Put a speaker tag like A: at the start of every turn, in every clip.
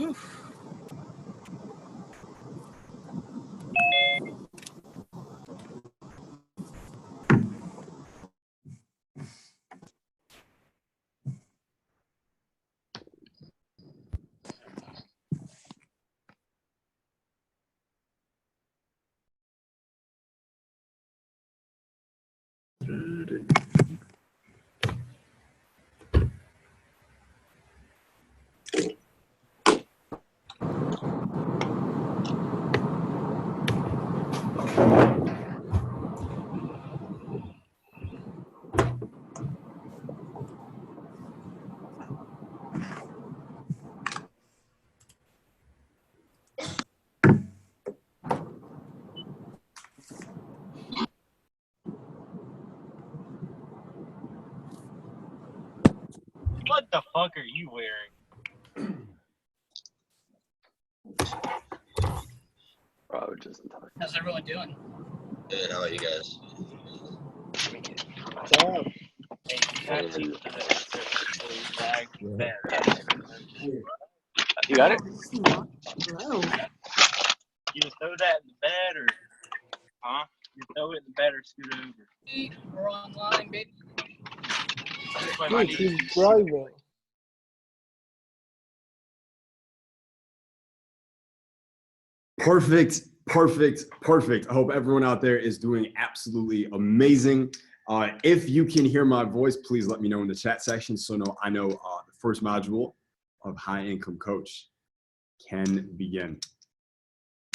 A: Oof.
B: What the fuck are you wearing?
C: Bro, just in time.
A: How's everyone doing?
D: Good, how about you guys?
B: Hey, tattoo bag bed.
C: You got it?
E: Hello.
B: You just throw that in the bed or you throw it in the bed or scoot over.
A: We're online, baby.
B: This way my
E: Dude,
B: knees.
E: he's driving.
F: Perfect. I hope everyone out there is doing absolutely amazing. If you can hear my voice, please let me know in the chat section so I know the first module of High Income Coach can begin.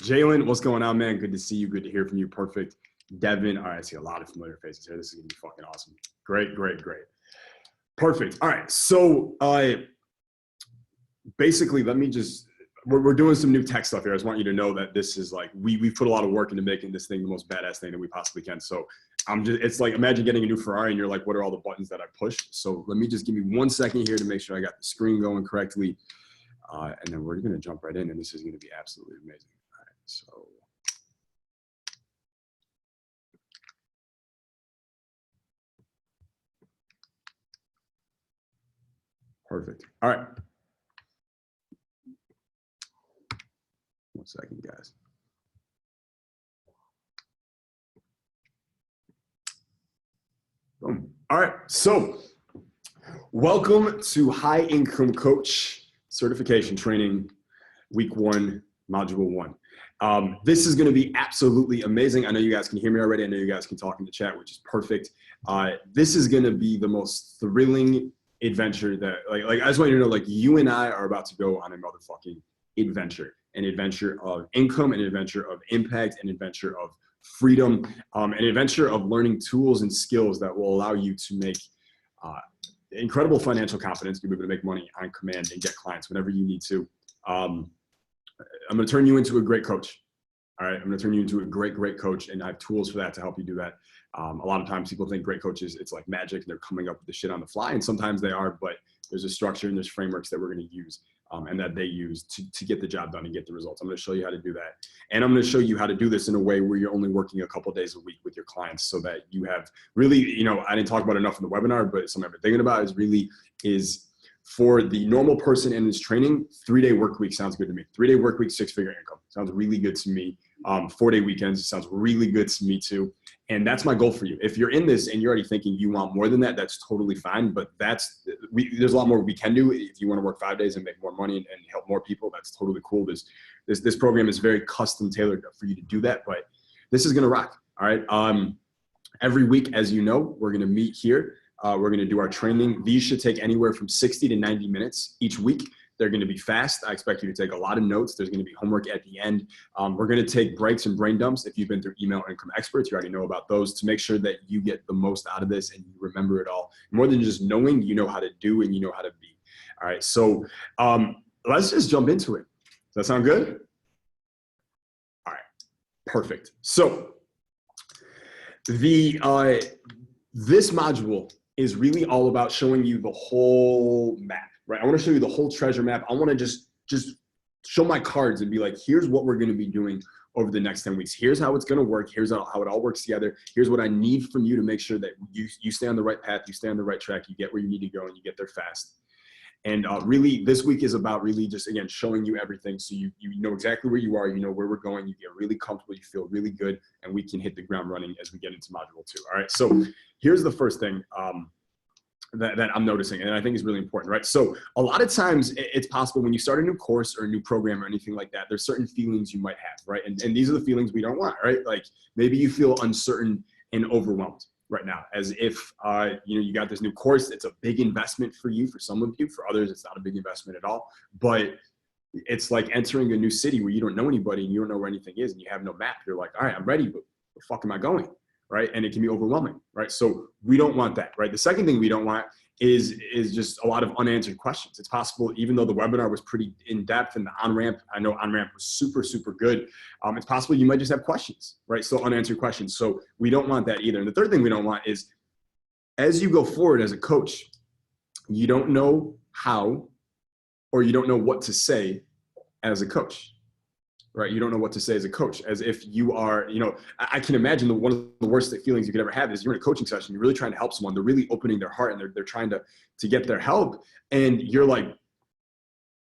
F: Jalen, what's going on, man? Good to see you. Good to hear from you. Perfect. Devin, all right, I see a lot of familiar faces here. This is going to be fucking awesome. Great. Perfect. All right, so basically, let me just, we're doing some new tech stuff here. I just want you to know that this is like, we put a lot of work into making this thing the most badass thing that we possibly can. So it's like, imagine getting a new Ferrari and you're like, what are all the buttons that I pushed? So let me just give me 1 second here to make sure I got the screen going correctly. And then we're going to jump right in and this is going to be absolutely amazing. All right, so. Perfect. All right. 1 second, guys. Boom. All right. So welcome to High Income Coach Certification Training, Week 1, Module 1. This is going to be absolutely amazing. I know you guys can hear me already. I know you guys can talk in the chat, which is perfect. This is going to be the most thrilling adventure that, like I just want you to know, like, you and I are about to go on a motherfucking adventure. An adventure of income, an adventure of impact, an adventure of freedom, an adventure of learning tools and skills that will allow you to make incredible financial confidence, to be able to make money on command and get clients whenever you need to. I'm going to turn you into a great coach. All right, I'm going to turn you into a great coach, and I have tools for that to help you do that. A lot of times people think great coaches, it's like magic, and they're coming up with the shit on the fly, and sometimes they are, but there's a structure and there's frameworks that we're going to use and that they use to get the job done and get the results. I'm going to show you how to do that. And I'm going to show you how to do this in a way where you're only working a couple days a week with your clients so that you have really, you know, I didn't talk about enough in the webinar, but something I've been thinking about is for the normal person in this training, 3-day work week sounds good to me. 3-day work week, 6-figure income sounds really good to me. 4-day weekends sounds really good to me too. And that's my goal for you. If you're in this and you're already thinking you want more than that, that's totally fine. But there's a lot more we can do. If you want to work 5 days and make more money and help more people, that's totally cool. This program is very custom tailored for you to do that. But this is going to rock. All right. Every week, as you know, we're going to meet here. We're going to do our training. These should take anywhere from 60 to 90 minutes each week. They're going to be fast. I expect you to take a lot of notes. There's going to be homework at the end. We're going to take breaks and brain dumps. If you've been through Email Income Experts, you already know about those, to make sure that you get the most out of this and you remember it all. More than just knowing, you know how to do and you know how to be. All right, so let's just jump into it. Does that sound good? All right, perfect. So this module is really all about showing you the whole map. Right, I want to show you the whole treasure map. I want to just show my cards and be like, here's what we're going to be doing over the next 10 weeks. Here's how it's going to work. Here's how it all works together. Here's what I need from you to make sure that you stay on the right path, you stay on the right track, you get where you need to go, and you get there fast. And really, this week is about really just, again, showing you everything. So you know exactly where you are, you know where we're going, you get really comfortable, you feel really good, and we can hit the ground running as we get into module 2. All right, so here's the first thing that I'm noticing, and I think is really important, right? So a lot of times it's possible when you start a new course or a new program or anything like that, there's certain feelings you might have, right? And these are the feelings we don't want, right? Like maybe you feel uncertain and overwhelmed right now, as if you got this new course. It's a big investment for you. For some of you, for others, it's not a big investment at all. But it's like entering a new city where you don't know anybody and you don't know where anything is and you have no map. You're like, all right, I'm ready, but where the fuck am I going? Right? And it can be overwhelming, right? So we don't want that, right? The second thing we don't want is just a lot of unanswered questions. It's possible, even though the webinar was pretty in depth and the on-ramp, I know on-ramp was super, super good. It's possible you might just have questions, right? Still unanswered questions. So we don't want that either. And the third thing we don't want is, as you go forward as a coach, you don't know how, or you don't know what to say as a coach. Right? You don't know what to say as a coach, as if you are, I can imagine one of the worst feelings you could ever have is you're in a coaching session, you're really trying to help someone, they're really opening their heart and they're trying to get their help. And you're like,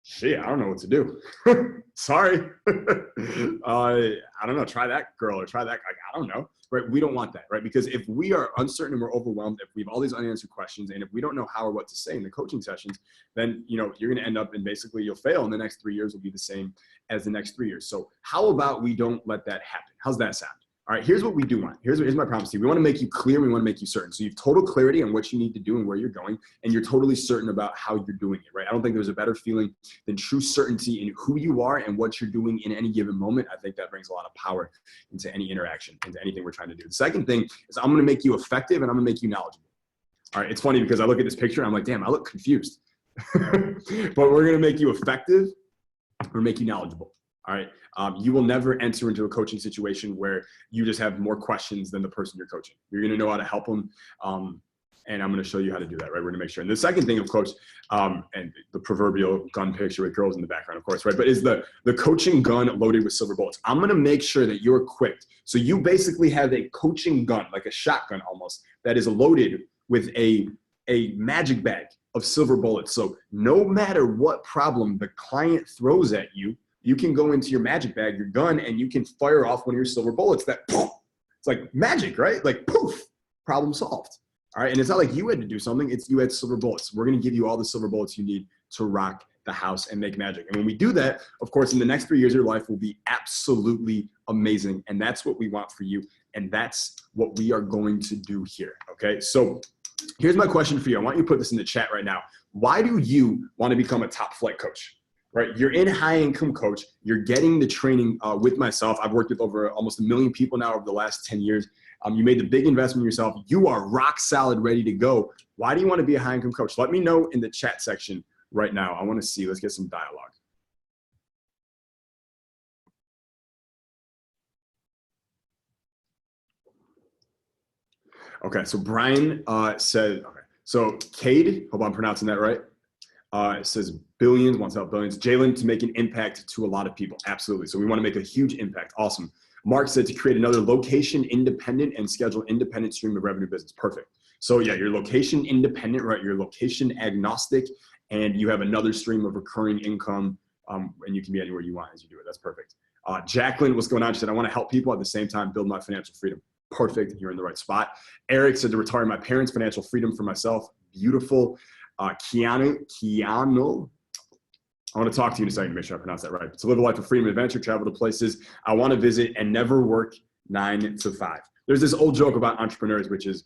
F: shit, I don't know what to do. Sorry. I don't know, try that girl or try that guy. I don't know, right? We don't want that, right? Because if we are uncertain and we're overwhelmed, if we have all these unanswered questions, and if we don't know how or what to say in the coaching sessions, then, you're going to end up and basically you'll fail, and the next 3 years will be the same as the next 3 years. So how about we don't let that happen? How's that sound? All right, here's what we do want. Here's my promise to you. We want to make you clear. We want to make you certain. So you have total clarity on what you need to do and where you're going, and you're totally certain about how you're doing it, right? I don't think there's a better feeling than true certainty in who you are and what you're doing in any given moment. I think that brings a lot of power into any interaction, into anything we're trying to do. The second thing is I'm going to make you effective and I'm going to make you knowledgeable. All right, it's funny because I look at this picture and I'm like, damn, I look confused. But we're going to make you effective or make you knowledgeable. All right. You will never enter into a coaching situation where you just have more questions than the person you're coaching. You're going to know how to help them. And I'm going to show you how to do that, right? We're going to make sure. And the second thing, of course, and the proverbial gun picture with girls in the background, of course, right? But is the coaching gun loaded with silver bullets. I'm going to make sure that you're equipped. So you basically have a coaching gun, like a shotgun almost, that is loaded with a magic bag of silver bullets. So no matter what problem the client throws at you, you can go into your magic bag, your gun, and you can fire off one of your silver bullets that, poof, it's like magic, right? Like poof, problem solved. All right, and it's not like you had to do something, it's you had silver bullets. We're gonna give you all the silver bullets you need to rock the house and make magic. And when we do that, of course, in the next 3 years of your life will be absolutely amazing. And that's what we want for you. And that's what we are going to do here, okay? So here's my question for you. I want you to put this in the chat right now. Why do you wanna become a top flight coach? Right, you're in high income coach. You're getting the training with myself. I've worked with over almost 1 million people now over the last 10 years. You made the big investment in yourself. You are rock solid, ready to go. Why do you want to be a high income coach? Let me know in the chat section right now. I want to see. Let's get some dialogue. Okay, so Brian said. Okay, so Cade. Hope I'm pronouncing that right. It says billions, wants to help billions. Jalen, to make an impact to a lot of people. Absolutely. So we want to make a huge impact. Awesome. Mark said to create another location independent and schedule independent stream of revenue business. Perfect. So yeah, you're location independent, right? You're location agnostic, and you have another stream of recurring income, and you can be anywhere you want as you do it. That's perfect. Jacqueline, what's going on? She said, I want to help people at the same time build my financial freedom. Perfect. You're in the right spot. Eric said to retire my parents' financial freedom for myself. Beautiful. Keanu, I want to talk to you in a second to make sure I pronounce that right. To live a life of freedom and adventure, travel to places I want to visit, and never work 9 to 5. There's this old joke about entrepreneurs, which is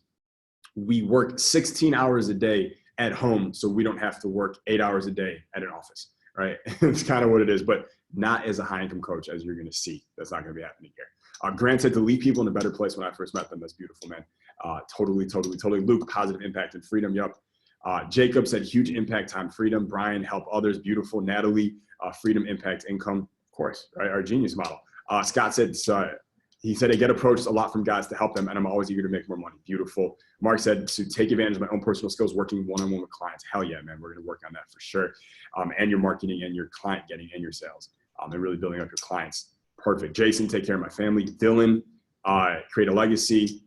F: we work 16 hours a day at home so we don't have to work 8 hours a day at an office, right? It's kind of what it is, but not as a high income coach, as you're going to see. That's not going to be happening here. Grant said to leave people in a better place when I first met them. That's beautiful, man. Totally. Luke, positive impact and freedom. Yep. Jacob said huge impact, time, freedom. Brian, help others. Beautiful. Natalie, freedom, impact, income. Of course, right? Our genius model. Scott said, he said, I get approached a lot from guys to help them, and I'm always eager to make more money. Beautiful. Mark said to take advantage of my own personal skills, working one-on-one with clients. Hell yeah, man. We're going to work on that for sure. And your marketing and your client getting and your sales. And really building up your clients. Perfect. Jason, take care of my family. Dylan, create a legacy.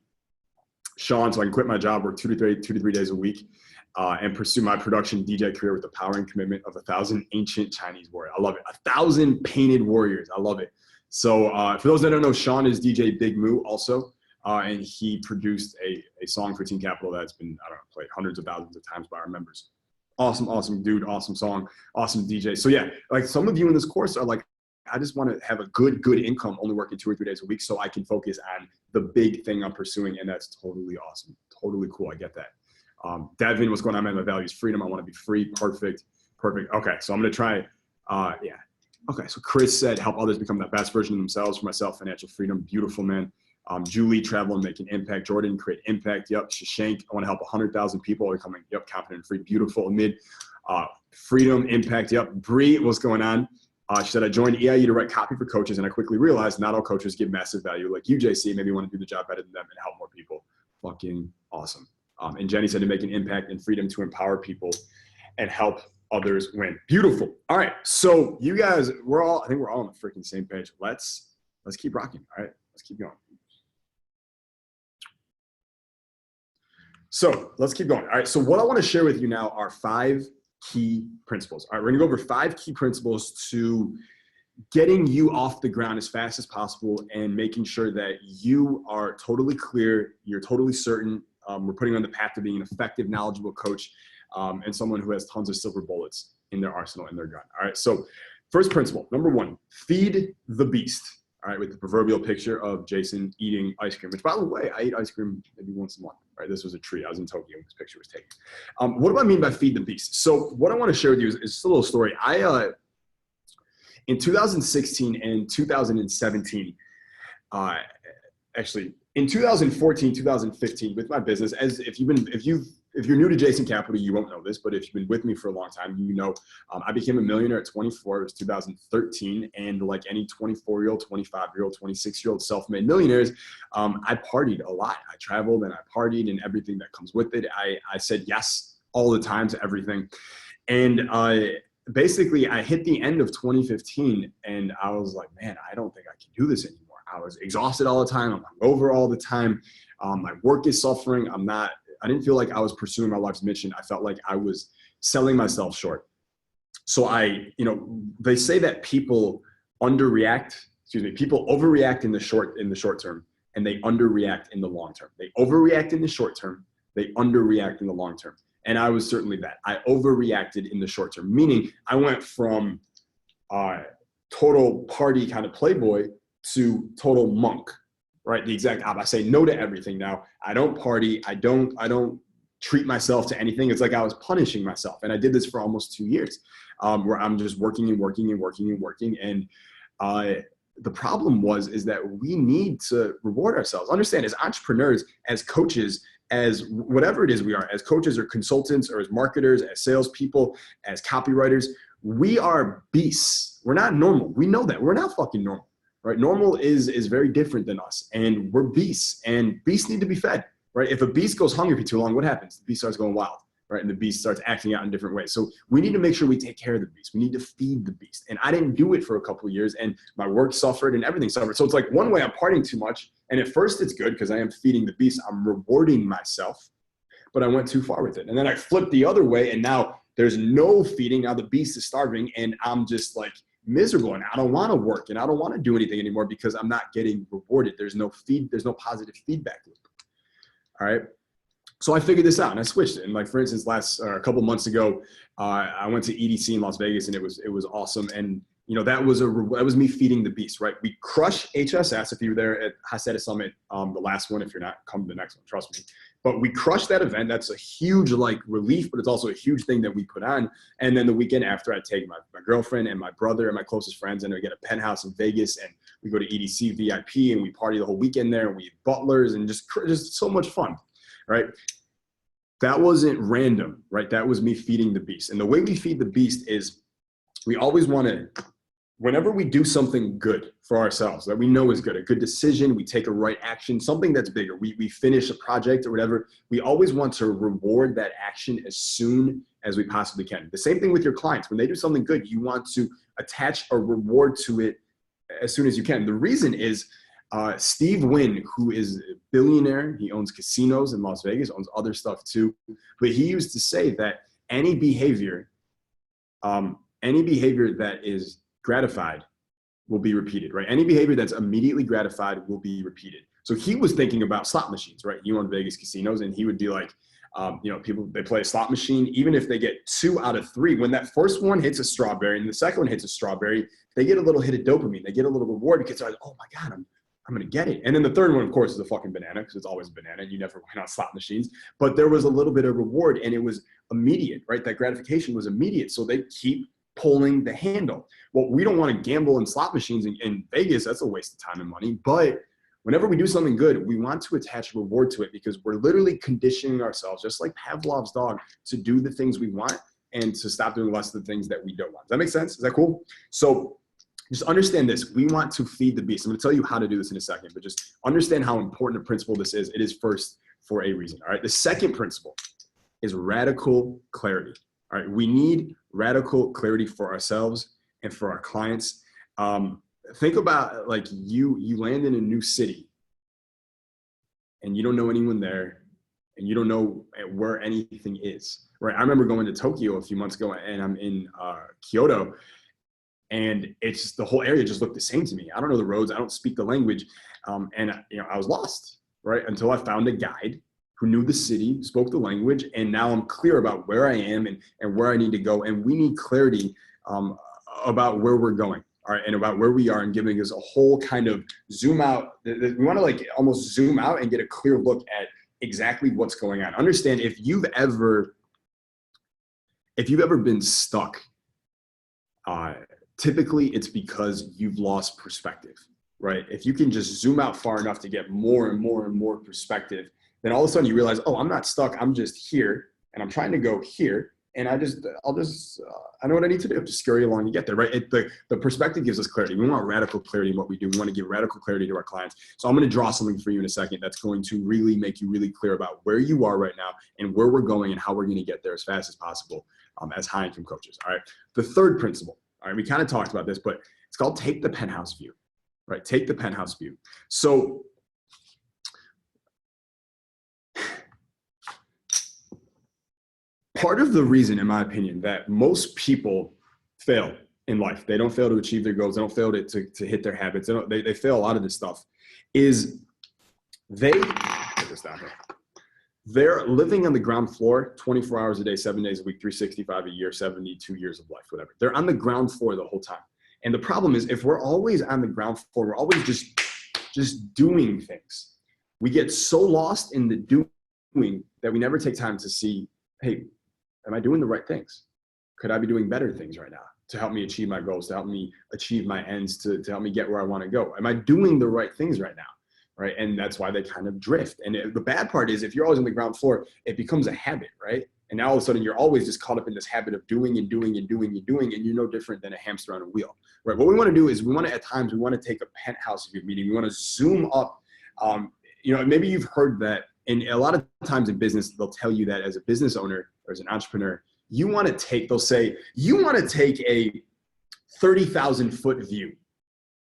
F: Sean, so I can quit my job, work 2 to 3 days a week, and pursue my production DJ career with the power and commitment of 1,000 ancient Chinese warriors. I love it. 1,000 painted warriors. I love it. So for those that don't know, Sean is DJ Big Moo also. And he produced a song for Team Capital that's been, I don't know, played hundreds of thousands of times by our members. Awesome dude, awesome song, awesome DJ. So yeah, like some of you in this course are like, I just want to have a good income, only working 2 or 3 days a week so I can focus on the big thing I'm pursuing. And that's totally awesome. Totally cool. I get that. Devin, what's going on, man? My value is freedom. I want to be free. Perfect. Okay. So I'm going to try. Yeah. Okay. So Chris said, help others become the best version of themselves. For myself, financial freedom. Beautiful, man. Julie, travel and make an impact. Jordan, create impact. Yep. Shashank, I want to help 100,000 people becoming, yep, confident and free. Beautiful. Amid, freedom, impact. Yep. Bree, what's going on? She said, I joined EIU to write copy for coaches, and I quickly realized not all coaches give massive value like you, JC. Maybe want to do the job better than them and help more people. Fucking awesome. And Jenny said to make an impact and freedom to empower people and help others win. Beautiful. All right. So you guys, I think we're all on the freaking same page. Let's keep rocking. All right. Let's keep going. So let's keep going. All right. So what I want to share with you now are 5 key principles. All right. We're going to go over 5 key principles to getting you off the ground as fast as possible and making sure that you are totally clear. You're totally certain. We're putting you on the path to being an effective, knowledgeable coach and someone who has tons of silver bullets in their arsenal and their gun. All right. So first principle, number 1, feed the beast. All right. With the proverbial picture of Jason eating ice cream, which by the way, I eat ice cream maybe once a month. All right. This was a treat. I was in Tokyo when this picture was taken. What do I mean by feed the beast? So what I want to share with you is just a little story. In 2016 and 2017, actually in 2014, 2015, with my business, as if you're new to Jason Capital, you won't know this, but if you've been with me for a long time, you know, I became a millionaire at 24. It was 2013. And like any 24-year-old, 25-year-old, 26-year-old self-made millionaires, I partied a lot. I traveled and I partied and everything that comes with it. I said yes all the time to everything. And basically I hit the end of 2015 and I was like, man, I don't think I can do this anymore. I was exhausted all the time. I'm over all the time. My work is suffering. I didn't feel like I was pursuing my life's mission. I felt like I was selling myself short. So they say that people overreact in the short term and they underreact in the long term. They overreact in the short term. They underreact in the long term. And I was certainly that. I overreacted in the short term, meaning I went from total party kind of playboy to total monk, right? The exact opposite. I say no to everything now. I don't party. I don't treat myself to anything. It's like I was punishing myself. And I did this for almost 2 years where I'm just working. And the problem is that we need to reward ourselves. Understand, as entrepreneurs, as coaches, as whatever it is we are, as coaches or consultants or as marketers, as salespeople, as copywriters, we are beasts. We're not normal. We know that. We're not fucking normal, right? Normal is very different than us, and we're beasts, and beasts need to be fed, right? If a beast goes hungry for too long, what happens? The beast starts going wild, right? And the beast starts acting out in different ways. So we need to make sure we take care of the beast. We need to feed the beast. And I didn't do it for a couple of years, and my work suffered and everything suffered. So it's like one way I'm partying too much. And at first it's good because I am feeding the beast. I'm rewarding myself, but I went too far with it. And then I flipped the other way, and now there's no feeding. Now the beast is starving, and I'm just like miserable, and I don't want to work, and I don't want to do anything anymore because I'm not getting rewarded. There's no positive feedback loop. All right. So I figured this out and I switched it. And like, for instance, a couple months ago, I went to EDC in Las Vegas, and it was awesome. And that was me feeding the beast, right? We crushed HSS. If you were there at Haseda Summit, the last one, if you're not, come to the next one, trust me. But we crushed that event. That's a huge relief, but it's also a huge thing that we put on. And then the weekend after, I take my girlfriend and my brother and my closest friends, and we get a penthouse in Vegas, and we go to EDC VIP, and we party the whole weekend there, and we eat butlers, and just so much fun, right? That wasn't random, right? That was me feeding the beast. And the way we feed the beast is we always want to, whenever we do something good for ourselves that we know is good, a good decision, we take a right action, something that's bigger, we finish a project or whatever, we always want to reward that action as soon as we possibly can. The same thing with your clients. When they do something good, you want to attach a reward to it as soon as you can. The reason is Steve Wynn, who is a billionaire, he owns casinos in Las Vegas, owns other stuff too. But he used to say that any behavior that is gratified will be repeated, right? Any behavior that's immediately gratified will be repeated. So he was thinking about slot machines, right? He owned Vegas casinos, and he would be like, people, they play a slot machine, even if they get 2 out of 3, when that first one hits a strawberry and the second one hits a strawberry, they get a little hit of dopamine. They get a little reward because they're like, oh my God, I'm going to get it. And then the third one, of course, is a fucking banana, because it's always a banana. You never win on slot machines. But there was a little bit of reward, and it was immediate, right? That gratification was immediate. So they keep pulling the handle. Well, we don't want to gamble in slot machines in Vegas. That's a waste of time and money. But whenever we do something good, we want to attach a reward to it, because we're literally conditioning ourselves, just like Pavlov's dog, to do the things we want and to stop doing less of the things that we don't want. Does that make sense? Is that cool? So just understand this. We want to feed the beast. I'm going to tell you how to do this in a second, but just understand how important a principle this is. It is first for a reason. All right. The second principle is radical clarity. All right. We need radical clarity for ourselves and for our clients. Think about, like, you land in a new city and you don't know anyone there and you don't know where anything is, right? I remember going to Tokyo a few months ago, and I'm in Kyoto, and it's just, the whole area just looked the same to me. I don't know the roads. I don't speak the language. And I was lost, right? Until I found a guide who knew the city, spoke the language, and now I'm clear about where I am and where I need to go. And we need clarity about where we're going, all right, and about where we are, and giving us a whole kind of zoom out. We want to, like, almost zoom out and get a clear look at exactly what's going on. Understand, if you've ever been stuck, typically it's because you've lost perspective, right? If you can just zoom out far enough to get more and more and more perspective, then all of a sudden you realize, oh, I'm not stuck. I'm just here, and I'm trying to go here. And I know what I need to do. Just scurry along to get there, right? The perspective gives us clarity. We want radical clarity in what we do. We want to give radical clarity to our clients. So I'm going to draw something for you in a second that's going to really make you really clear about where you are right now and where we're going and how we're going to get there as fast as possible as high income coaches. All right. The third principle. All right. We kind of talked about this, but it's called take the penthouse view, right? Take the penthouse view. So part of the reason, in my opinion, that most people fail in life, they don't fail to achieve their goals, they don't fail to hit their habits, they fail a lot of this stuff, is they're living on the ground floor 24 hours a day, 7 days a week, 365 a year, 72 years of life, whatever. They're on the ground floor the whole time. And the problem is, if we're always on the ground floor, we're always just doing things. We get so lost in the doing that we never take time to see, hey, am I doing the right things? Could I be doing better things right now to help me achieve my goals, to help me achieve my ends, to help me get where I want to go? Am I doing the right things right now? Right. And that's why they kind of drift. And the bad part is, if you're always on the ground floor, it becomes a habit, right? And now all of a sudden you're always just caught up in this habit of doing and doing and doing and doing, and you're no different than a hamster on a wheel, right? What we want to do is at times we want to take a penthouse view, meaning we want to zoom up. Maybe you've heard that. And a lot of times in business, they'll tell you that as a business owner or as an entrepreneur, they'll say, you want to take a 30,000 foot view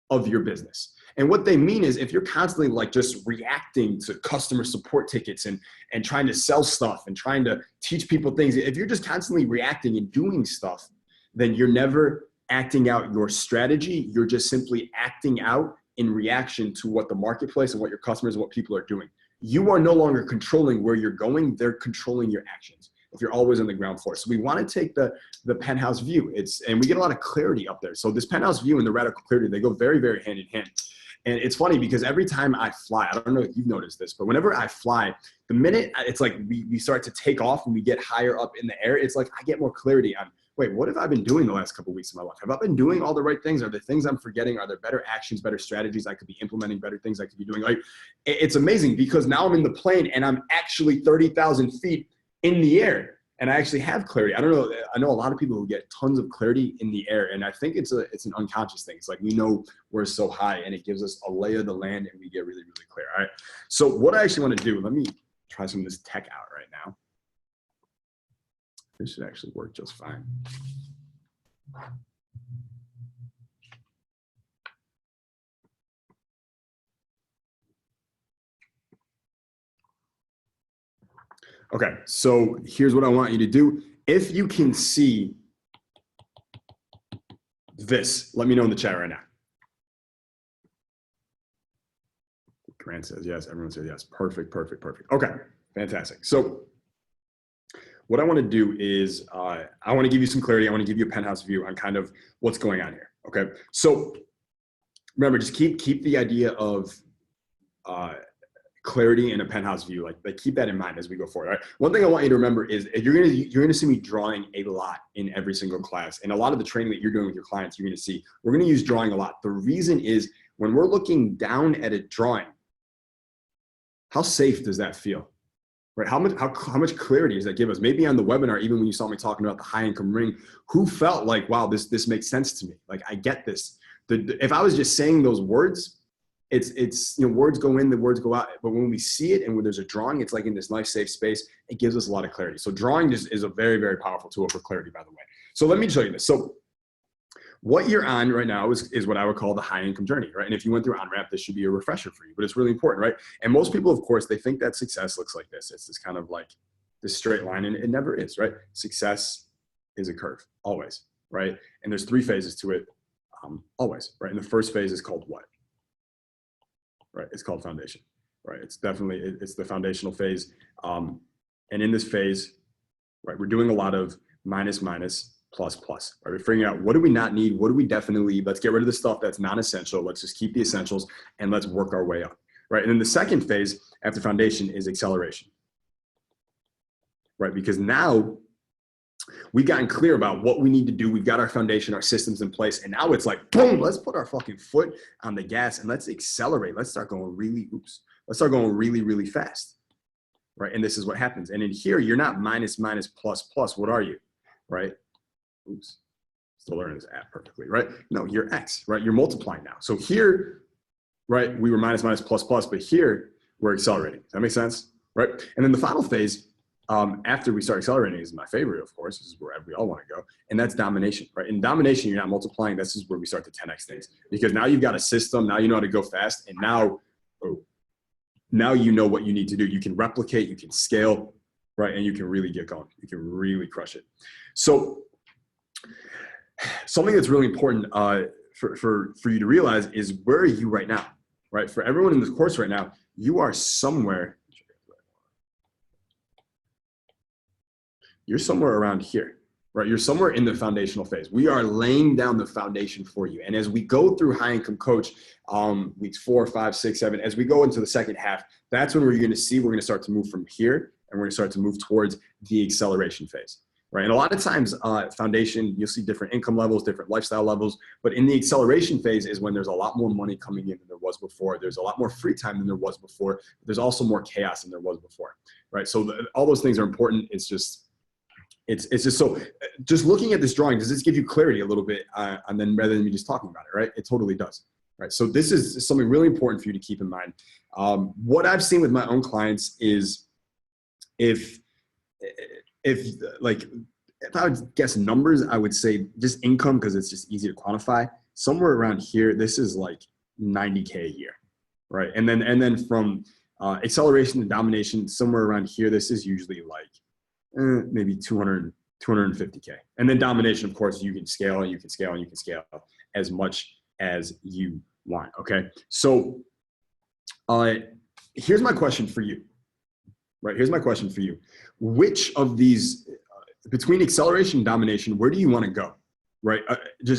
F: of your business. And what they mean is, if you're constantly like just reacting to customer support tickets and trying to sell stuff and trying to teach people things, if you're just constantly reacting and doing stuff, then you're never acting out your strategy. You're just simply acting out in reaction to what the marketplace and what your customers and what people are doing. You are no longer controlling where you're going. They're controlling your actions if you're always on the ground floor. So we want to take the penthouse view. And we get a lot of clarity up there. So this penthouse view and the radical clarity, they go very, very hand in hand. And it's funny because every time I fly, I don't know if you've noticed this, but whenever I fly, the minute it's like we start to take off and we get higher up in the air, it's like I get more clarity on, wait, what have I been doing the last couple of weeks of my life? Have I been doing all the right things? Are there things I'm forgetting? Are there better actions, better strategies I could be implementing, better things I could be doing? Like, it's amazing because now I'm in the plane and I'm actually 30,000 feet in the air. And I actually have clarity. I know a lot of people who get tons of clarity in the air, and I think it's an unconscious thing. It's like we know we're so high, and it gives us a lay of the land, and we get really, really clear. All right. So what I actually want to do, let me try some of this tech out right now. This should actually work just fine. Okay, so here's what I want you to do. If you can see this, let me know in the chat right now. Grant says yes, everyone says yes. Perfect, perfect, perfect. Okay, fantastic. So what I want to do is I want to give you some clarity. I want to give you a penthouse view on kind of what's going on here. Okay, so remember, just keep the idea of clarity in a penthouse view. Like keep that in mind as we go forward. All right. One thing I want you to remember is you're gonna see me drawing a lot in every single class, and a lot of the training that you're doing with your clients, you're gonna see we're gonna use drawing a lot. The reason is when we're looking down at a drawing, how safe does that feel? Right? How much clarity does that give us? Maybe on the webinar, even when you saw me talking about the high income ring, who felt like, wow, this makes sense to me. Like I get this. If I was just saying those words, it's words go in, the words go out. But when we see it and when there's a drawing, it's like in this nice safe space. It gives us a lot of clarity. So drawing is a very, very powerful tool for clarity, by the way. So let me show you this. So what you're on right now is what I would call the high income journey, right? And if you went through OnRamp, this should be a refresher for you, but it's really important, right? And most people, of course, they think that success looks like this. It's this kind of like this straight line, and it never is, right? Success is a curve, always, right? And there's 3 phases to it, always, right? And the first phase is called what? Right, it's called foundation, right? It's the foundational phase. And in this phase, right, we're doing a lot of minus, plus, plus, right? We're figuring out what do we not need? What do we definitely need? Let's get rid of the stuff that's non-essential. Let's just keep the essentials and let's work our way up, right? And then the second phase after foundation is acceleration, right? Because now we've gotten clear about what we need to do. We've got our foundation, our systems in place. And now it's like, boom, let's put our fucking foot on the gas and let's accelerate. Let's start going really, really fast, right? And this is what happens. And in here, you're not minus, plus, plus. What are you, right? Oops, still learning this app perfectly, right? No, you're X, right? You're multiplying now. So here, right, we were minus, plus, plus, but here we're accelerating. Does that make sense, right? And then the final phase, after we start accelerating, is my favorite, of course. This is where we all want to go. And that's domination, right? In domination, you're not multiplying. This is where we start to 10X things, because now you've got a system. Now you know how to go fast. And now you know what you need to do. You can replicate, you can scale, right? And you can really get going. You can really crush it. So something that's really important for you to realize is, where are you right now, right? For everyone in this course right now, you are somewhere. You're somewhere around here, right? You're somewhere in the foundational phase. We are laying down the foundation for you. And as we go through High Income Coach, weeks 4, 5, 6, 7, as we go into the second half, that's when we're going to start to move from here, and we're going to start to move towards the acceleration phase, right? And a lot of times, foundation, you'll see different income levels, different lifestyle levels, but in the acceleration phase is when there's a lot more money coming in than there was before. There's a lot more free time than there was before. There's also more chaos than there was before, right? So all those things are important. It's just so, just looking at this drawing, does this give you clarity a little bit, and then rather than me just talking about it, right? It totally does, right? So this is something really important for you to keep in mind. What I've seen with my own clients is, if I would guess numbers, I would say just income, because it's just easy to quantify. Somewhere around here, this is like 90K a year, right? And then from acceleration to domination, somewhere around here, this is usually like maybe 250K. And then domination, of course, you can scale and you can scale and you can scale as much as you want, okay? So here's my question for you, right? Here's my question for you. Which of these, between acceleration and domination, where do you want to go, right?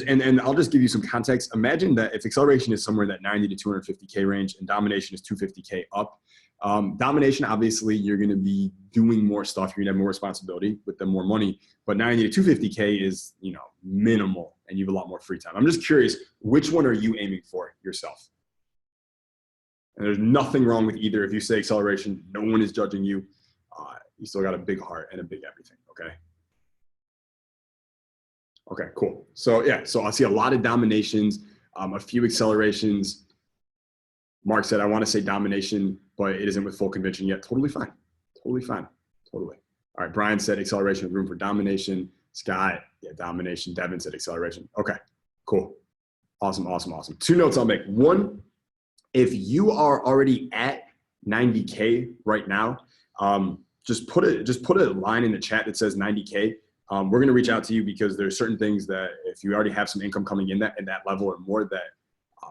F: And I'll just give you some context. Imagine that if acceleration is somewhere in that 90 to 250K range and domination is 250K up, domination, obviously, you're going to be doing more stuff. You're going to have more responsibility with them, more money. But 90 to 250K is, minimal, and you have a lot more free time. I'm just curious, which one are you aiming for yourself? And there's nothing wrong with either. If you say acceleration, no one is judging you. You still got a big heart and a big everything, okay? Okay, cool. So yeah, so I see a lot of dominations, a few accelerations. Mark said, I want to say domination, but it isn't with full conviction yet. Totally fine. Totally fine. Totally. All right. Brian said acceleration with room for domination. Scott, yeah, domination. Devin said acceleration. Okay, cool. Awesome, awesome, awesome. 2 notes I'll make. One, if you are already at 90K right now, just put a line in the chat that says 90K. We're going to reach out to you because there's certain things that if you already have some income coming in that level or more that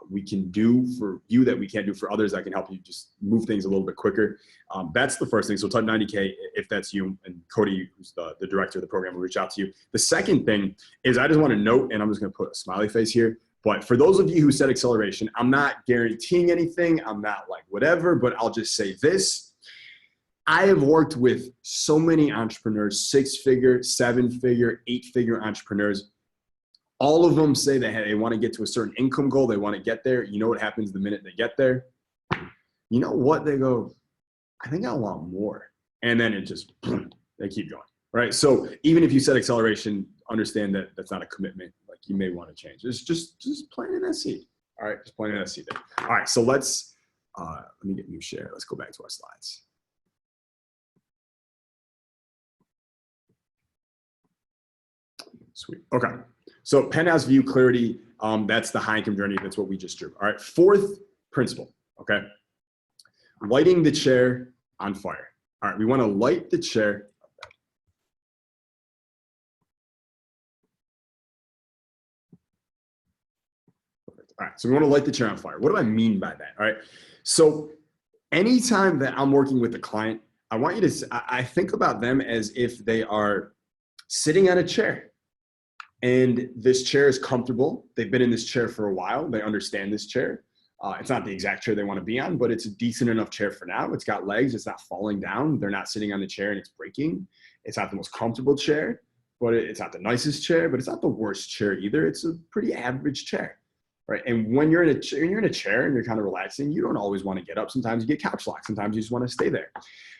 F: we can do for you that we can't do for others, that can help you just move things a little bit quicker. That's the first thing. So type 90K if that's you, and Cody, who's the director of the program, will reach out to you. The second thing is I just want to note, and I'm just going to put a smiley face here, but for those of you who said acceleration, I'm not guaranteeing anything. I'm not like whatever, but I'll just say this. I have worked with so many entrepreneurs, 6-figure, 7-figure, 8-figure entrepreneurs. All of them say that, hey, they want to get to a certain income goal. They want to get there. You know what happens the minute they get there? You know what? They go, I think I want more. And then it just, they keep going, right? So even if you said acceleration, understand that that's not a commitment. Like you may want to change. It's just planting that seed. All right, just planting that seed there. All right, so let me get new share. Let's go back to our slides. Sweet, okay. So penthouse view, clarity, that's the high income journey. That's what we just drew. All right, fourth principle, okay? Lighting the chair on fire. All right, we want to light the chair. All right, so we want to light the chair on fire. What do I mean by that? All right, so anytime that I'm working with a client, I want you to, I think about them as if they are sitting on a chair. And this chair is comfortable. They've been in this chair for a while. They understand this chair. It's not the exact chair they want to be on, but it's a decent enough chair for now. It's got legs. It's not falling down. They're not sitting on the chair and it's breaking. It's not the most comfortable chair, but it's not the nicest chair, but it's not the worst chair either. It's a pretty average chair, right? And when you're in a chair and you're kind of relaxing, you don't always want to get up. Sometimes you get couch lock. Sometimes you just want to stay there.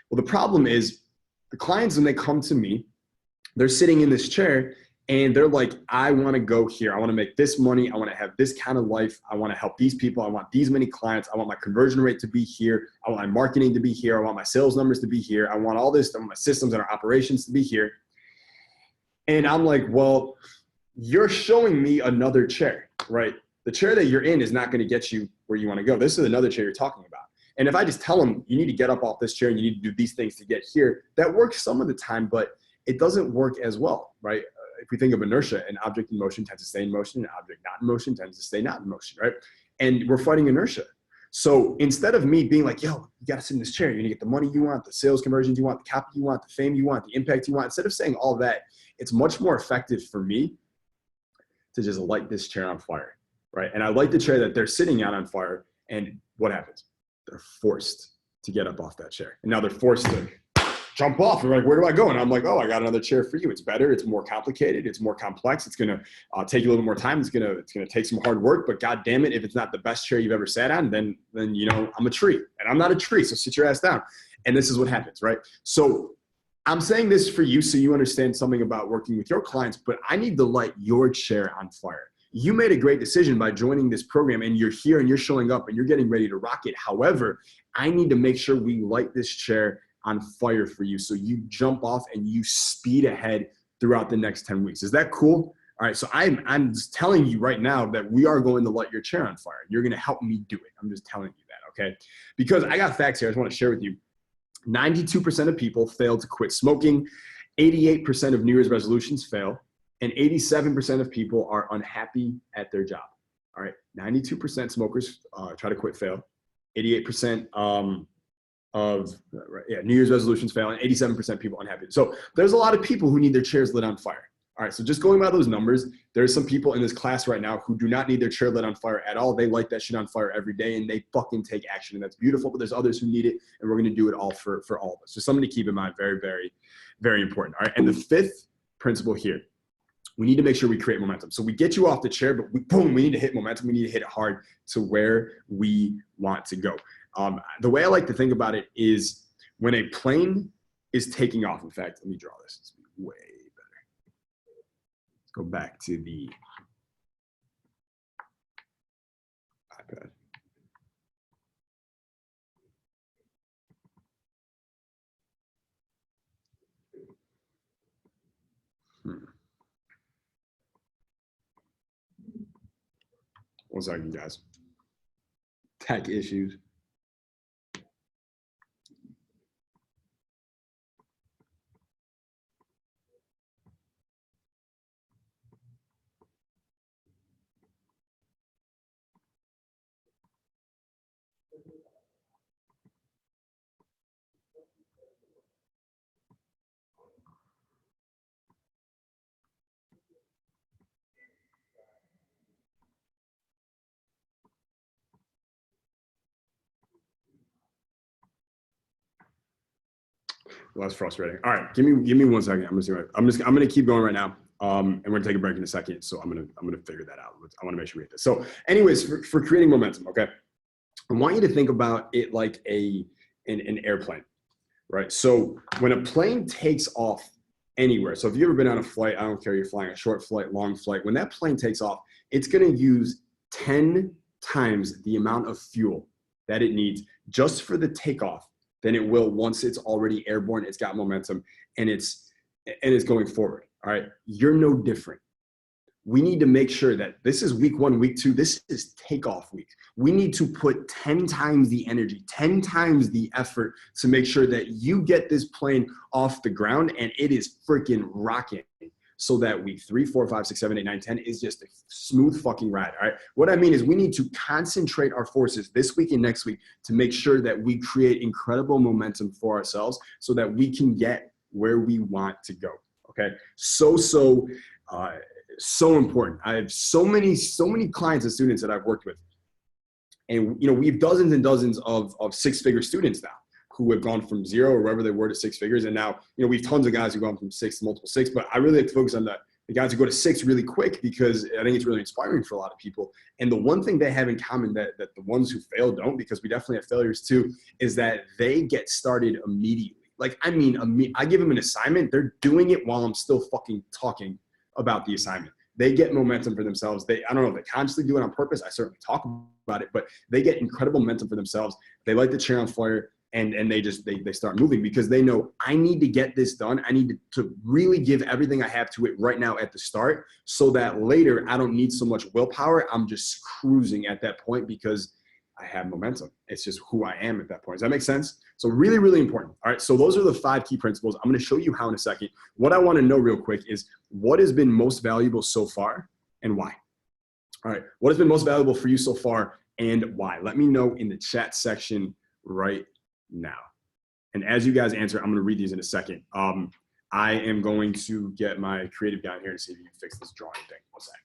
F: Well, the problem is the clients, when they come to me, they're sitting in this chair and they're like, I want to go here. I want to make this money. I want to have this kind of life. I want to help these people. I want these many clients. I want my conversion rate to be here. I want my marketing to be here. I want my sales numbers to be here. I want all this. I want my systems and our operations to be here. And I'm like, well, you're showing me another chair, right? The chair that you're in is not going to get you where you want to go. This is another chair you're talking about. And if I just tell them, you need to get up off this chair and you need to do these things to get here, that works some of the time, but it doesn't work as well, right? If we think of inertia, an object in motion tends to stay in motion, an object not in motion tends to stay not in motion, right? And we're fighting inertia. So instead of me being like, yo, you got to sit in this chair, you're gonna get the money you want, the sales conversions you want, the capital you want, the fame you want, the impact you want. Instead of saying all that, it's much more effective for me to just light this chair on fire, right? And I light the chair that they're sitting on fire, and what happens? They're forced to get up off that chair. And now they're forced to jump off. They're like, where do I go? And I'm like, oh, I got another chair for you. It's better. It's more complicated. It's more complex. It's going to take you a little more time. It's going to take some hard work, but God damn it, if it's not the best chair you've ever sat on, then, you know, I'm a tree and I'm not a tree. So sit your ass down. And this is what happens, right? So I'm saying this for you so you understand something about working with your clients, but I need to light your chair on fire. You made a great decision by joining this program and you're here and you're showing up and you're getting ready to rock it. However, I need to make sure we light this chair on fire for you so you jump off and you speed ahead throughout the next 10 weeks. Is that cool? All right, so I'm just telling you right now that we are going to light your chair on fire. You're going to help me do it. I'm just telling you that, okay? Because I got facts here I just want to share with you. 92% of people fail to quit smoking, 88% of New Year's resolutions fail, and 87% of people are unhappy at their job. All right, 92% smokers try to quit, fail, 88% New Year's resolutions fail, and 87% people unhappy. So there's a lot of people who need their chairs lit on fire. All right, so just going by those numbers, there's some people in this class right now who do not need their chair lit on fire at all. They light that shit on fire every day and they fucking take action, and that's beautiful, but there's others who need it, and we're gonna do it all for all of us. So something to keep in mind, very, very, very important. All right, and the fifth principle here, we need to make sure we create momentum. So we get you off the chair, but we need to hit momentum. We need to hit it hard to where we want to go. The way I like to think about it is when a plane is taking off. In fact, let me draw this. It's way better. Let's go back to the iPad. One second, guys. Tech issues. less frustrating. All right, give me 1 second. I'm gonna keep going right now. And we're gonna take a break in a second. So I'm gonna figure that out. I want to make sure we get this. So, anyways, for creating momentum, okay, I want you to think about it like an airplane, right? So when a plane takes off anywhere, so if you've ever been on a flight, I don't care if you're flying a short flight, long flight, when that plane takes off, it's gonna use 10 times the amount of fuel that it needs just for the takeoff than it will once it's already airborne, it's got momentum, and it's going forward. All right, you're no different. We need to make sure that this is week 1, week 2, this is takeoff week. We need to put 10 times the energy, 10 times the effort to make sure that you get this plane off the ground and it is freaking rocking, so that week 3, 4, 5, 6, 7, 8, 9, 10 is just a smooth fucking ride. All right. What I mean is we need to concentrate our forces this week and next week to make sure that we create incredible momentum for ourselves so that we can get where we want to go. Okay. So important. I have so many clients and students that I've worked with. And, we have dozens and dozens of 6-figure students now who have gone from 0 or wherever they were to 6 figures. And now, we have tons of guys who've gone from 6 to multiple 6, but I really like to focus on the guys who go to 6 really quick, because I think it's really inspiring for a lot of people. And the one thing they have in common that the ones who fail don't, because we definitely have failures too, is that they get started immediately. Like, I give them an assignment. They're doing it while I'm still fucking talking about the assignment. They get momentum for themselves. I don't know if they consciously do it on purpose. I certainly talk about it, but they get incredible momentum for themselves. They light the chair on fire, and they start moving because they know, I need to get this done. I need to really give everything I have to it right now at the start, so that later I don't need so much willpower. I'm just cruising at that point because I have momentum. It's just who I am at that point. Does that make sense? So really, really important. All right. So those are the 5 key principles. I'm going to show you how in a second. What I want to know real quick is what has been most valuable so far and why? All right. What has been most valuable for you so far and why? Let me know in the chat section right now. And as you guys answer, I'm going to read these in a second. I am going to get my creative guy in here to see if you can fix this drawing thing. One second.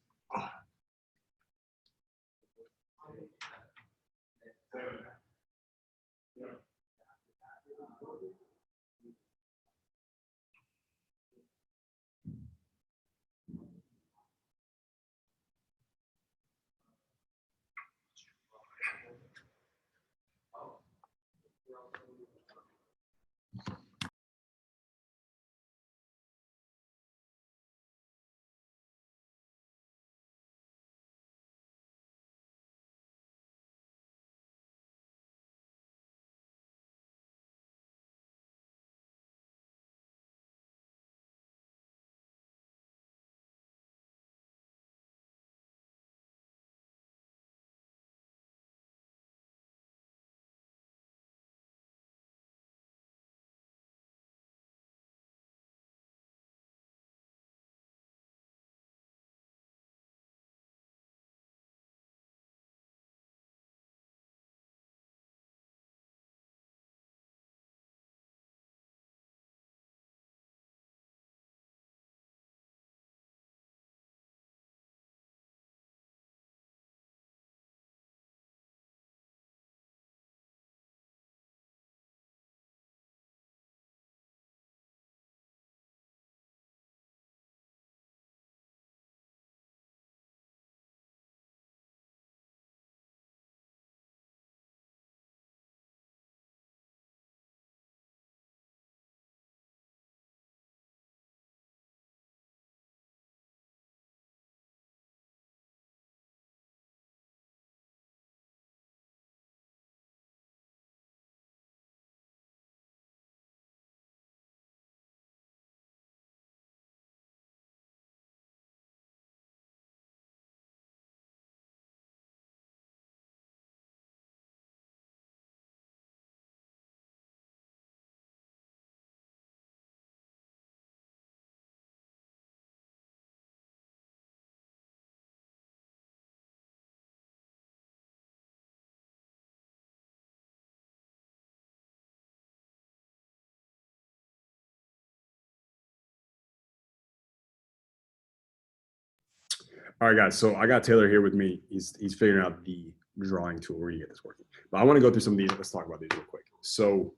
F: All right, guys. So I got Taylor here with me. He's figuring out the drawing tool where you get this working. But I want to go through some of these. Let's talk about these real quick. So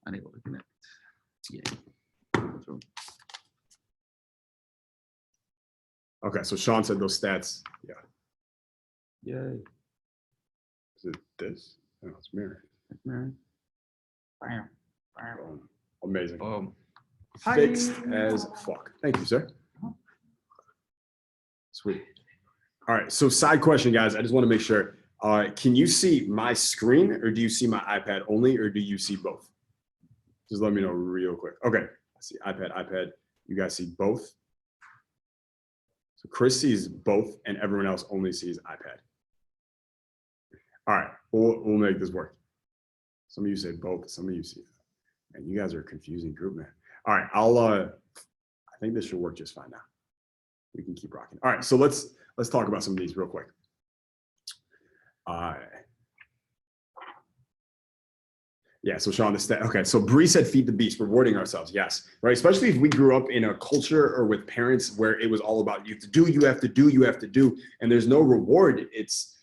A: unable to connect. Yeah.
F: Okay, so Sean said those stats. Yeah.
A: Yay.
F: Is it this? No, it's mirror.
A: Bam. Bam.
F: Boom. Amazing.
A: Boom.
F: Fixed as fuck. Thank you, sir. Sweet. All right. So side question, guys. I just want to make sure. Can you see my screen or do you see my iPad only or do you see both? Just let me know real quick. Okay. I see iPad. You guys see both? So Chris sees both and everyone else only sees iPad. All right. We'll make this work. Some of you say both. Some of you see that. And you guys are a confusing group, man. All right. I think this should work just fine now. We can keep rocking. All right. So let's talk about some of these real quick. Yeah, so Sean, okay, so Bree said feed the beast, rewarding ourselves, yes, right? Especially if we grew up in a culture or with parents where it was all about you have to do, and there's no reward. It's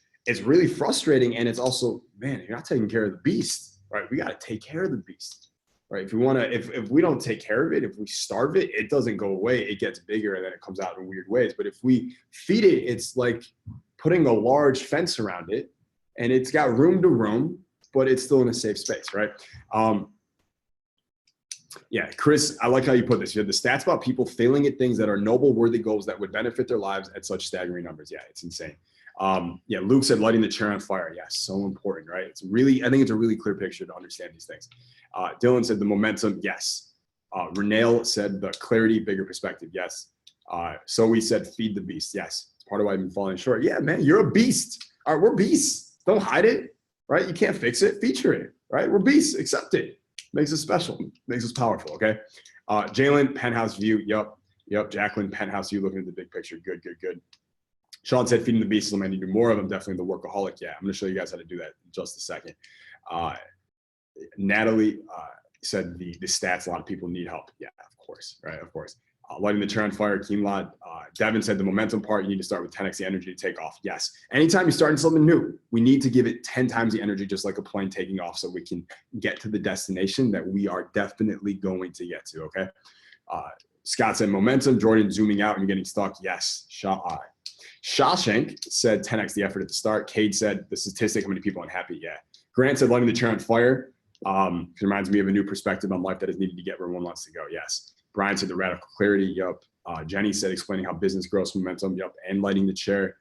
F: really frustrating, and it's also, man, you're not taking care of the beast, right? We got to take care of the beast, right? If we don't take care of it, if we starve it, it doesn't go away. It gets bigger, and then it comes out in weird ways. But if we feed it, it's like putting a large fence around it, and it's got room to roam, but it's still in a safe space, right? Yeah, Chris, I like how you put this. You have the stats about people failing at things that are noble, worthy goals that would benefit their lives at such staggering numbers. Yeah, it's insane. Yeah, Luke said lighting the chair on fire. Yeah, so important, right? I think it's a really clear picture to understand these things. Dylan said the momentum. Yes. Renale said the clarity, bigger perspective. Yes. So we said feed the beast. Yes. It's part of why I've been falling short. Yeah, man, you're a beast. All right, we're beasts. Don't hide it. Right? You can't fix it, feature it, right? We're beasts, accept it. Makes us special, makes us powerful, okay? Jalen, penthouse view, yep. Jacqueline, penthouse view, looking at the big picture, good. Sean said feeding the beast is something I need to do more of. I'm definitely the workaholic. Yeah, I'm gonna show you guys how to do that in just a second. Natalie said the stats, a lot of people need help. Yeah, of course, right, of course. Lighting the chair on fire, Keenlad. Devin said the momentum part, you need to start with 10x the energy to take off. Yes. Anytime you're starting something new, we need to give it 10 times the energy, just like a plane taking off, so we can get to the destination that we are definitely going to get to, okay? Scott said momentum. Jordan, zooming out and you're getting stuck. Yes. Shawshank said 10x the effort at the start. Cade said the statistic, how many people unhappy? Yeah. Grant said lighting the chair on fire. It reminds me of a new perspective on life that is needed to get where one wants to go. Yes. Brian said the radical clarity. Yup. Jenny said explaining how business grows momentum. Yup. And lighting the chair.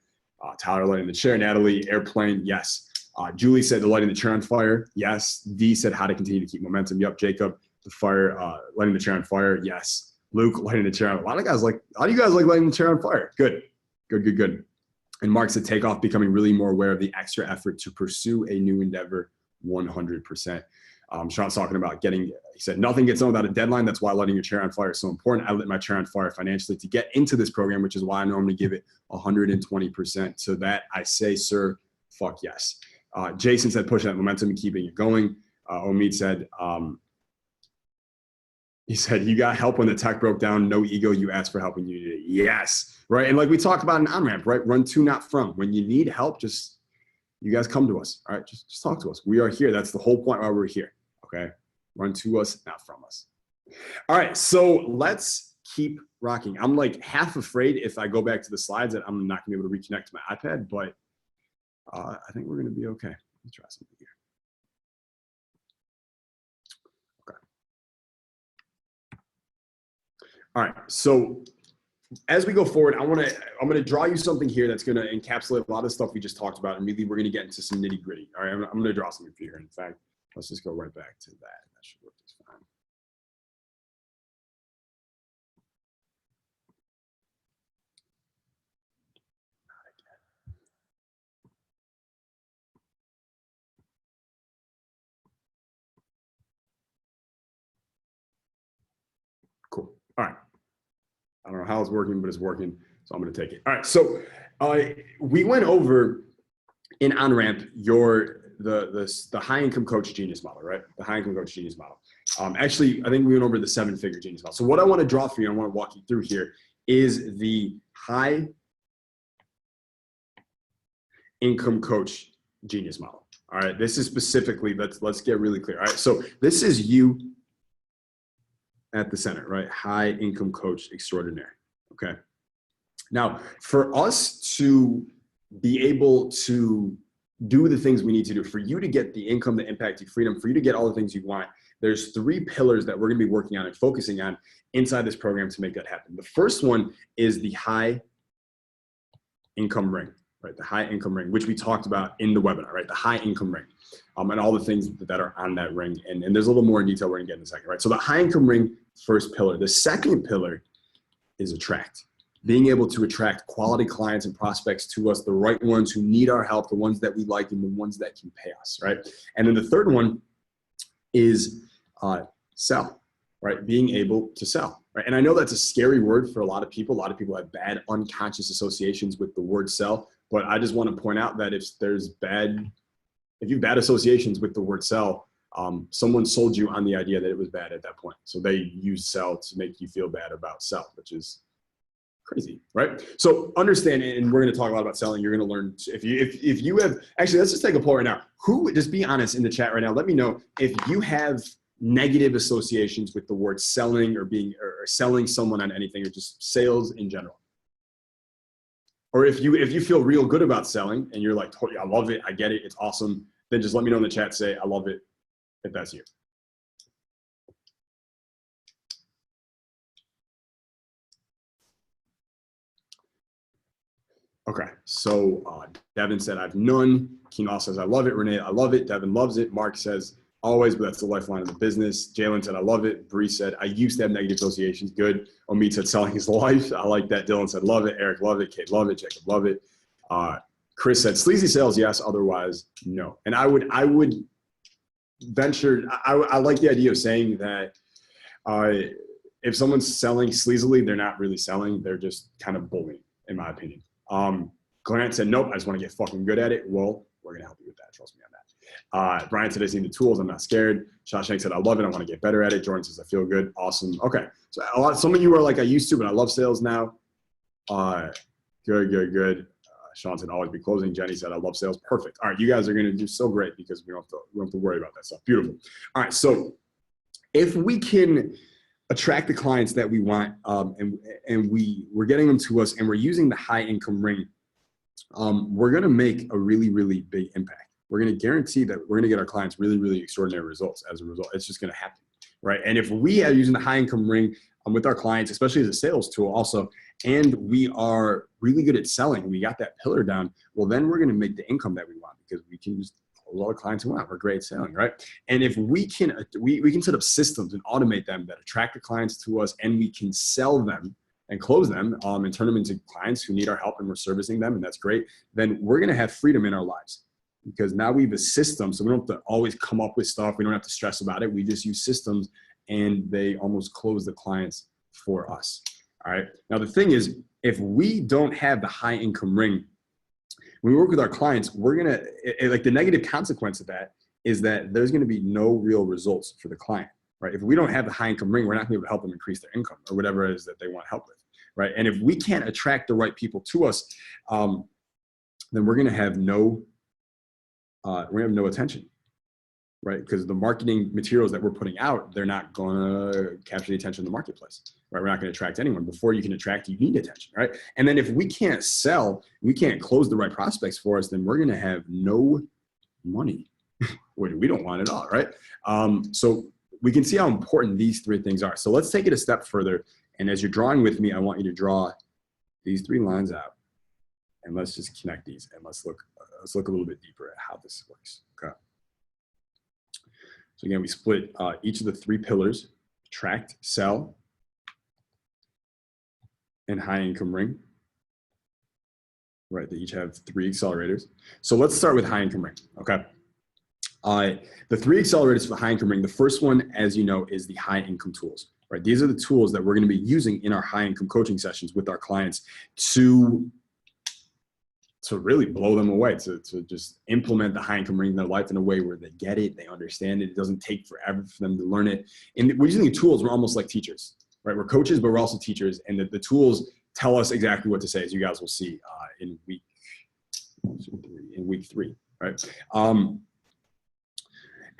F: Tyler lighting the chair. Natalie, airplane. Yes. Julie said the lighting the chair on fire. Yes. D said how to continue to keep momentum. Yup. Jacob, the fire, lighting the chair on fire. Yes. Luke, lighting the chair on. A lot of you guys like lighting the chair on fire. Good. And Mark said takeoff, becoming really more aware of the extra effort to pursue a new endeavor. 100%. Sean's talking about he said, nothing gets done without a deadline. That's why lighting your chair on fire is so important. I lit my chair on fire financially to get into this program, which is why I normally give it 120%. So that I say, sir, fuck yes. Jason said, pushing that momentum and keeping it going. Omid said, he said, you got help when the tech broke down. No ego. You asked for help when you needed it. Yes. Right. And like we talked about in on-ramp, right? Run to, not from. When you need help, you guys come to us. All right. Just talk to us. We are here. That's the whole point why we're here. Okay. Run to us, not from us. All right. So let's keep rocking. I'm like half afraid if I go back to the slides that I'm not gonna be able to reconnect to my iPad, but I think we're gonna be okay. Let's try something here. Okay. All right. So as we go forward, I'm gonna draw you something here that's gonna encapsulate a lot of stuff we just talked about, and really we're gonna get into some nitty gritty. All right, I'm gonna draw something for you here. In fact, let's just go right back to that. That should work just fine. Cool. All right. I don't know how it's working, but it's working. So I'm going to take it. All right. So we went over in on-ramp the high income coach genius model, right? The high income coach genius model. Actually, I think we went over the 7-figure genius model. So what I want to draw for you, I want to walk you through here is the high income coach genius model. All right. This is specifically, let's get really clear. All right. So this is you at the center, right? High income coach extraordinaire. Okay. Now, for us to be able to do the things we need to do, for you to get the income, the impact, the freedom, for you to get all the things you want, there's 3 pillars that we're going to be working on and focusing on inside this program to make that happen. The first one is the high income ring, right? The high income ring, which we talked about in the webinar, right? The high income ring, and all the things that are on that ring. And there's a little more in detail we're going to get in a second, right? So the high income ring, first pillar. The second pillar is attract. Being able to attract quality clients and prospects to us, the right ones who need our help, the ones that we like, and the ones that can pay us, right? And then the third one is sell, right? Being able to sell, right? And I know that's a scary word for a lot of people. A lot of people have bad unconscious associations with the word sell, but I just want to point out that if you have bad associations with the word sell, someone sold you on the idea that it was bad at that point. So they use sell to make you feel bad about sell, which is crazy, right? So understand, and we're going to talk a lot about selling. You're going to learn if you have, actually, let's just take a poll right now. Just be honest in the chat right now. Let me know if you have negative associations with the word selling or selling someone on anything, or just sales in general. Or if you feel real good about selling and you're like, totally, I love it, I get it, it's awesome, then just let me know in the chat, say, I love it, if that's you. Okay, so Devin said, I have none. Keenal says, I love it. Renee, I love it. Devin loves it. Mark says, always, but that's the lifeline of the business. Jalen said, I love it. Bree said, I used to have negative associations. Good. Omid said, selling is life. I like that. Dylan said, love it. Eric, love it. Kate, love it. Jacob, love it. Chris said, sleazy sales, yes. Otherwise, no. And I would venture, I like the idea of saying that if someone's selling sleazily, they're not really selling. They're just kind of bullying, in my opinion. Grant said, nope, I just want to get fucking good at it. Well, we're going to help you with that. Trust me on that. Brian said, I see the tools. I'm not scared. Shashank said, I love it. I want to get better at it. Jordan says, I feel good. Awesome. Okay. So some of you are like, I used to, but I love sales now. Good. Sean said, always be closing. Jenny said, I love sales. Perfect. All right. You guys are going to do so great because we don't have to worry about that stuff. Beautiful. All right. So if we can attract the clients that we want, and we're getting them to us, and we're using the high income ring, we're going to make a really, really big impact. We're going to guarantee that we're going to get our clients really, really extraordinary results as a result. It's just going to happen, right? And if we are using the high income ring with our clients, especially as a sales tool also, and we are really good at selling, we got that pillar down, well, then we're going to make the income that we want, because we can just a lot of clients who want. We're great at selling, right? And if we can, we can set up systems and automate them that attract the clients to us, and we can sell them and close them and turn them into clients who need our help, and we're servicing them, and that's great, then we're going to have freedom in our lives, because now we have a system, so we don't have to always come up with stuff. We don't have to stress about it. We just use systems, and they almost close the clients for us. All right. Now, the thing is, if we don't have the high income ring, when we work with our clients, we're going to, like, the negative consequence of that is that there's going to be no real results for the client, right? If we don't have the high income ring, we're not going to be able to help them increase their income or whatever it is that they want help with, right? And if we can't attract the right people to us, then we're going to have no attention, right? Because the marketing materials that we're putting out, they're not going to capture the attention of the marketplace, right? We're not going to attract anyone. Before you can attract, you need attention, right? And then if we can't sell, we can't close the right prospects for us, then we're going to have no money. We don't want it all, right? So we can see how important these 3 things are. So let's take it a step further. And as you're drawing with me, I want you to draw these 3 lines out, and let's just connect these, and let's look a little bit deeper at how this works. Okay. So again, we split each of the 3 pillars: attract, sell, and high income ring. Right, they each have 3 accelerators. So let's start with high income ring. Okay. The 3 accelerators for the high income ring. The first one, as you know, is the high income tools. Right, these are the tools that we're going to be using in our high income coaching sessions with our clients to really blow them away, to just implement the high income ring in their life in a way where they get it, they understand it. It doesn't take forever for them to learn it. And we're using the tools. We're almost like teachers, right? We're coaches, but we're also teachers. And the tools tell us exactly what to say, as you guys will see in week 3, right? And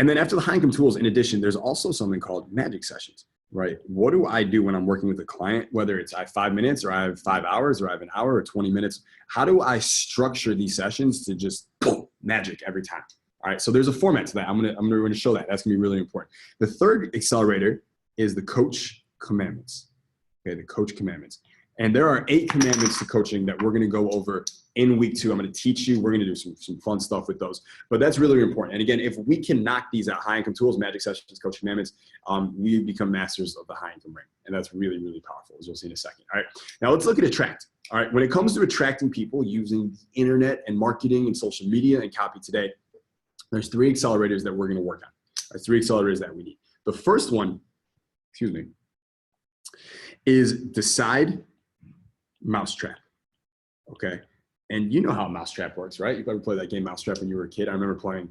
F: then after the high income tools, in addition, there's also something called magic sessions. right? What do I do when I'm working with a client, whether it's I have 5 minutes or I have 5 hours or I have an hour or 20 minutes? How do I structure these sessions to just boom, magic every time? All right, so there's a format to that. I'm gonna show that. That's gonna be really important. The third accelerator is the coach commandments. Okay, the coach commandments. And there are 8 commandments to coaching that we're gonna go over in week 2. I'm gonna teach you. We're gonna do some fun stuff with those. But that's really important. And again, if we can knock these out, high income tools, magic sessions, coach commandments, we become masters of the high income ring. And that's really, really powerful, as you'll see in a second. All right, now let's look at attract. All right, when it comes to attracting people using the internet and marketing and social media and copy today, there's 3 accelerators that we're gonna work on. There's 3 accelerators that we need. The first one, is decide mousetrap. Okay, and you know how mousetrap works, right? You probably played that game Mousetrap when you were a kid. I remember playing.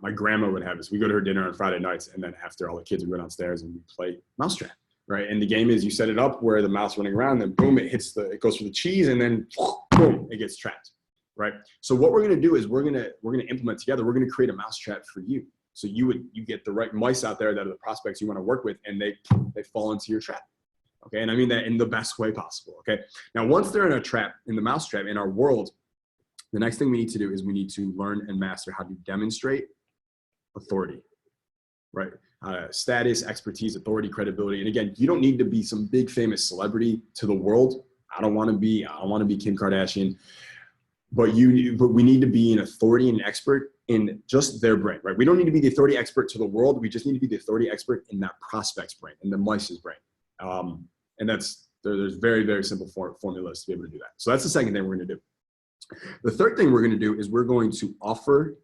F: My grandma would have this. We go to her dinner on Friday nights, and then after all the kids would go downstairs and we play mousetrap, right? And the game is you set it up where the mouse running around, then boom, it goes for the cheese, and then boom, it gets trapped, right? So what we're gonna do is we're gonna implement together. We're gonna create a mousetrap for you. So you get the right mice out there that are the prospects you want to work with, and they fall into your trap. Okay, and I mean that in the best way possible. Okay, now once they're in a trap, in the mousetrap, in our world, the next thing we need to do is we need to learn and master how to demonstrate authority, right? Status, expertise, authority, credibility. And again, you don't need to be some big famous celebrity to the world. I don't want to be Kim Kardashian, but we need to be an authority and an expert in just their brain, right? We don't need to be the authority expert to the world. We just need to be the authority expert in that prospect's brain, in the mice's brain. And there's very, very simple formulas to be able to do that. So that's the second thing we're going to do. The third thing we're going to do is we're going to offer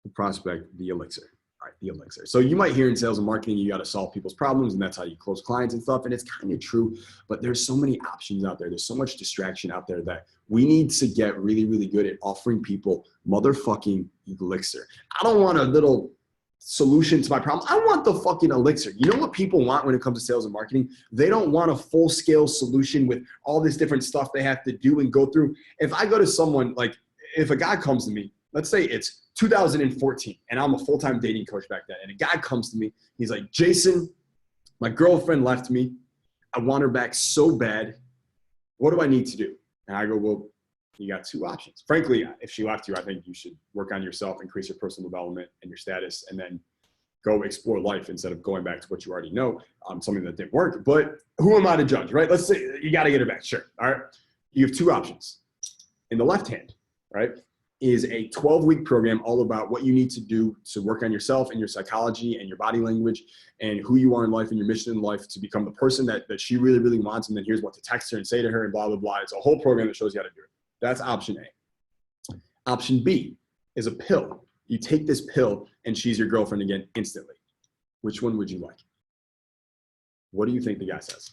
F: the prospect the elixir. All right, the elixir. So you might hear in sales and marketing, you got to solve people's problems, and that's how you close clients and stuff. And it's kind of true, but there's so many options out there. There's so much distraction out there that we need to get really, really good at offering people motherfucking elixir. I don't want a little solution to my problem. I want the fucking elixir. You know what people want when it comes to sales and marketing? They don't want a full-scale solution with all this different stuff they have to do and go through. If I go to someone, like if a guy comes to me, let's say it's 2014 and I'm a full-time dating coach back then, and a guy comes to me, he's like, Jason, my girlfriend left me. I want her back so bad. What do I need to do? And I go, well, you got 2 options. Frankly, if she left you, I think you should work on yourself, increase your personal development and your status, and then go explore life instead of going back to what you already know, something that didn't work. But who am I to judge, right? Let's say you got to get her back. Sure. All right. You have 2 options. In the left hand, right, is a 12-week program all about what you need to do to work on yourself and your psychology and your body language and who you are in life and your mission in life to become the person that she really, really wants. And then here's what to text her and say to her and blah, blah, blah. It's a whole program that shows you how to do it. That's option A. Option B is a pill. You take this pill and she's your girlfriend again instantly. Which one would you like? What do you think the guy says?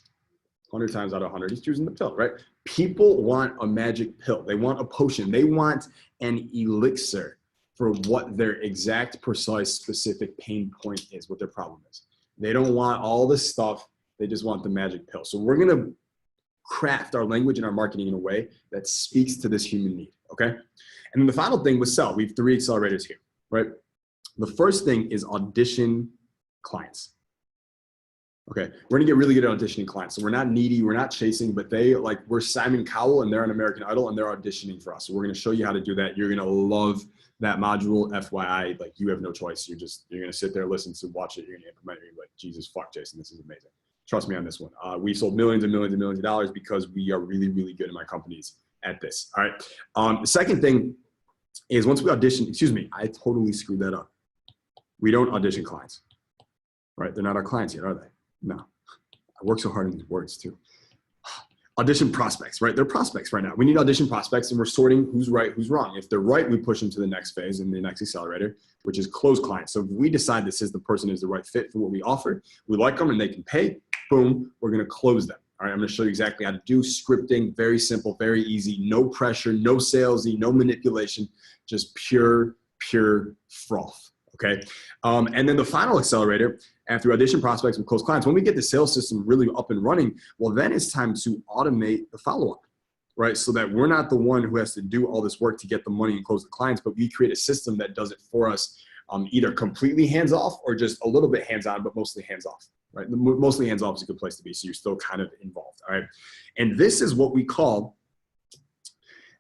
F: 100 times out of 100, he's choosing the pill, right? People want a magic pill. They want a potion. They want an elixir for what their exact, precise, specific pain point is, what their problem is. They don't want all this stuff. They just want the magic pill. So we're going to craft our language and our marketing in a way that speaks to this human need, okay? And then the final thing was sell. We have 3 accelerators here, right? The first thing is audition clients. Okay, we're gonna get really good at auditioning clients. So we're not needy, we're not chasing, but we're Simon Cowell and they're on American Idol and they're auditioning for us. So we're gonna show you how to do that. You're gonna love that module, FYI, like you have no choice. You're gonna sit there, listen to, watch it, you're gonna implement it, you're like, Jesus fuck, Jason, this is amazing. Trust me on this one. We sold millions and millions and millions of dollars because we are really, really good in my companies at this, all right? The second thing is once we audition, excuse me, I totally screwed that up. We don't audition clients, right? They're not our clients yet, are they? No, I work so hard on these words too. Audition prospects, right? They're prospects right now. We need audition prospects and we're sorting who's right, who's wrong. If they're right, we push them to the next phase in the next accelerator, which is close clients. So if we decide this is the person is the right fit for what we offer, we like them and they can pay, boom, we're gonna close them. All right, I'm gonna show you exactly how to do scripting, very simple, very easy, no pressure, no salesy, no manipulation, just pure froth. Okay, and then the final accelerator, after audition prospects and close clients, when we get the sales system really up and running, well, then it's time to automate the follow-up, right? So that we're not the one who has to do all this work to get the money and close the clients, but we create a system that does it for us, either completely hands-off or just a little bit hands-on, but mostly hands-off. right? Mostly hands-off is a good place to be, so you're still kind of involved, all right? And this is what we call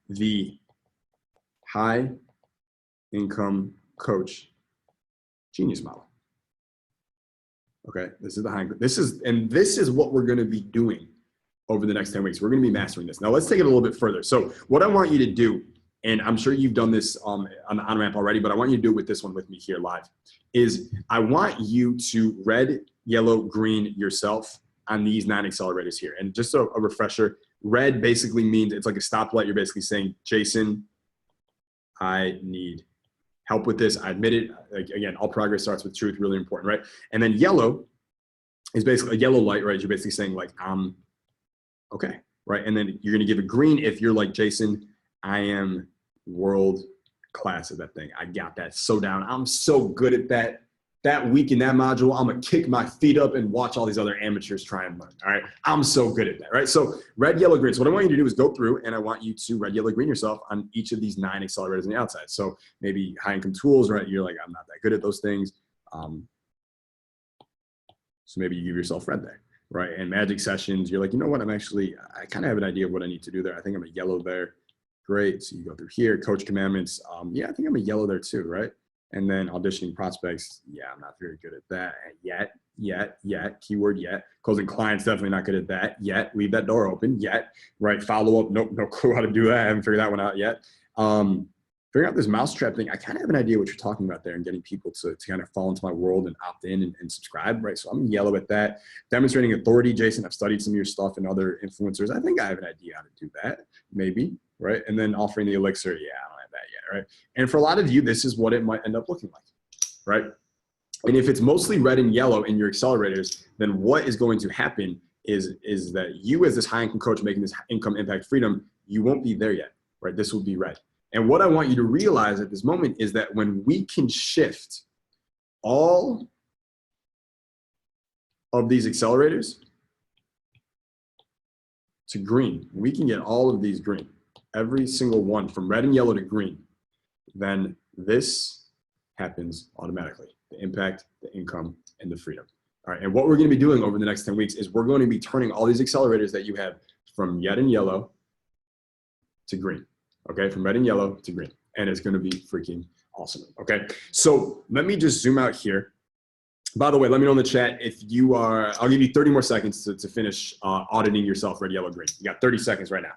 F: the high income coach genius model. Okay, this is this is what we're going to be doing over the next 10 weeks. We're going to be mastering this. Now let's take it a little bit further. So what I want you to do, and I'm sure you've done this on the on-ramp already, but I want you to do it with this one with me here live, is I want you to red, yellow, green yourself on these 9 accelerators here. And just a refresher, red basically means it's like a stoplight. You're basically saying, Jason, I need help with this. I admit it. Like, again, all progress starts with truth, really important, right? And then yellow is basically a yellow light, right? You're basically saying like, I'm okay, right? And then you're gonna give a green if you're like, Jason, I am world class at that thing. I got that so down. I'm so good at that. That week in that module, I'm gonna kick my feet up and watch all these other amateurs try and learn, all right? I'm so good at that, right? So red, yellow, green. So what I want you to do is go through and I want you to red, yellow, green yourself on each of these 9 accelerators on the outside. So maybe high income tools, right? You're like, I'm not that good at those things. So maybe you give yourself red there, right? And magic sessions, you're like, you know what? I kind of have an idea of what I need to do there. I think I'm a yellow there. Great, so you go through here. Coach commandments, yeah, I think I'm a yellow there too, right? And then auditioning prospects, yeah, I'm not very good at that yet, keyword yet. Closing clients, definitely not good at that yet. Leave that door open yet, right? Follow up, nope, no clue how to do that. I haven't figured that one out yet. Figuring out this mousetrap thing, I kind of have an idea what you're talking about there and getting people to kind of fall into my world and opt in and subscribe, right? So I'm yellow at that. Demonstrating authority, Jason, I've studied some of your stuff and other influencers. I think I have an idea how to do that, maybe, right? And then offering the elixir, yeah, I don't have that yet, right? And for a lot of you, this is what it might end up looking like, right? And if it's mostly red and yellow in your accelerators, then what is going to happen is that you as this high income coach making this income impact freedom, you won't be there yet, right? This will be red. And what I want you to realize at this moment is that when we can shift all of these accelerators to green, we can get all of these green, every single one from red and yellow to green, then this happens automatically. The impact, the income, and the freedom. All right, and what we're gonna be doing over the next 10 weeks is we're going to be turning all these accelerators that you have from red and yellow to green. Okay, from red and yellow to green. And it's gonna be freaking awesome, okay? So let me just zoom out here. By the way, let me know in the chat if you are, I'll give you 30 more seconds to finish auditing yourself red, yellow, green. You got 30 seconds right now.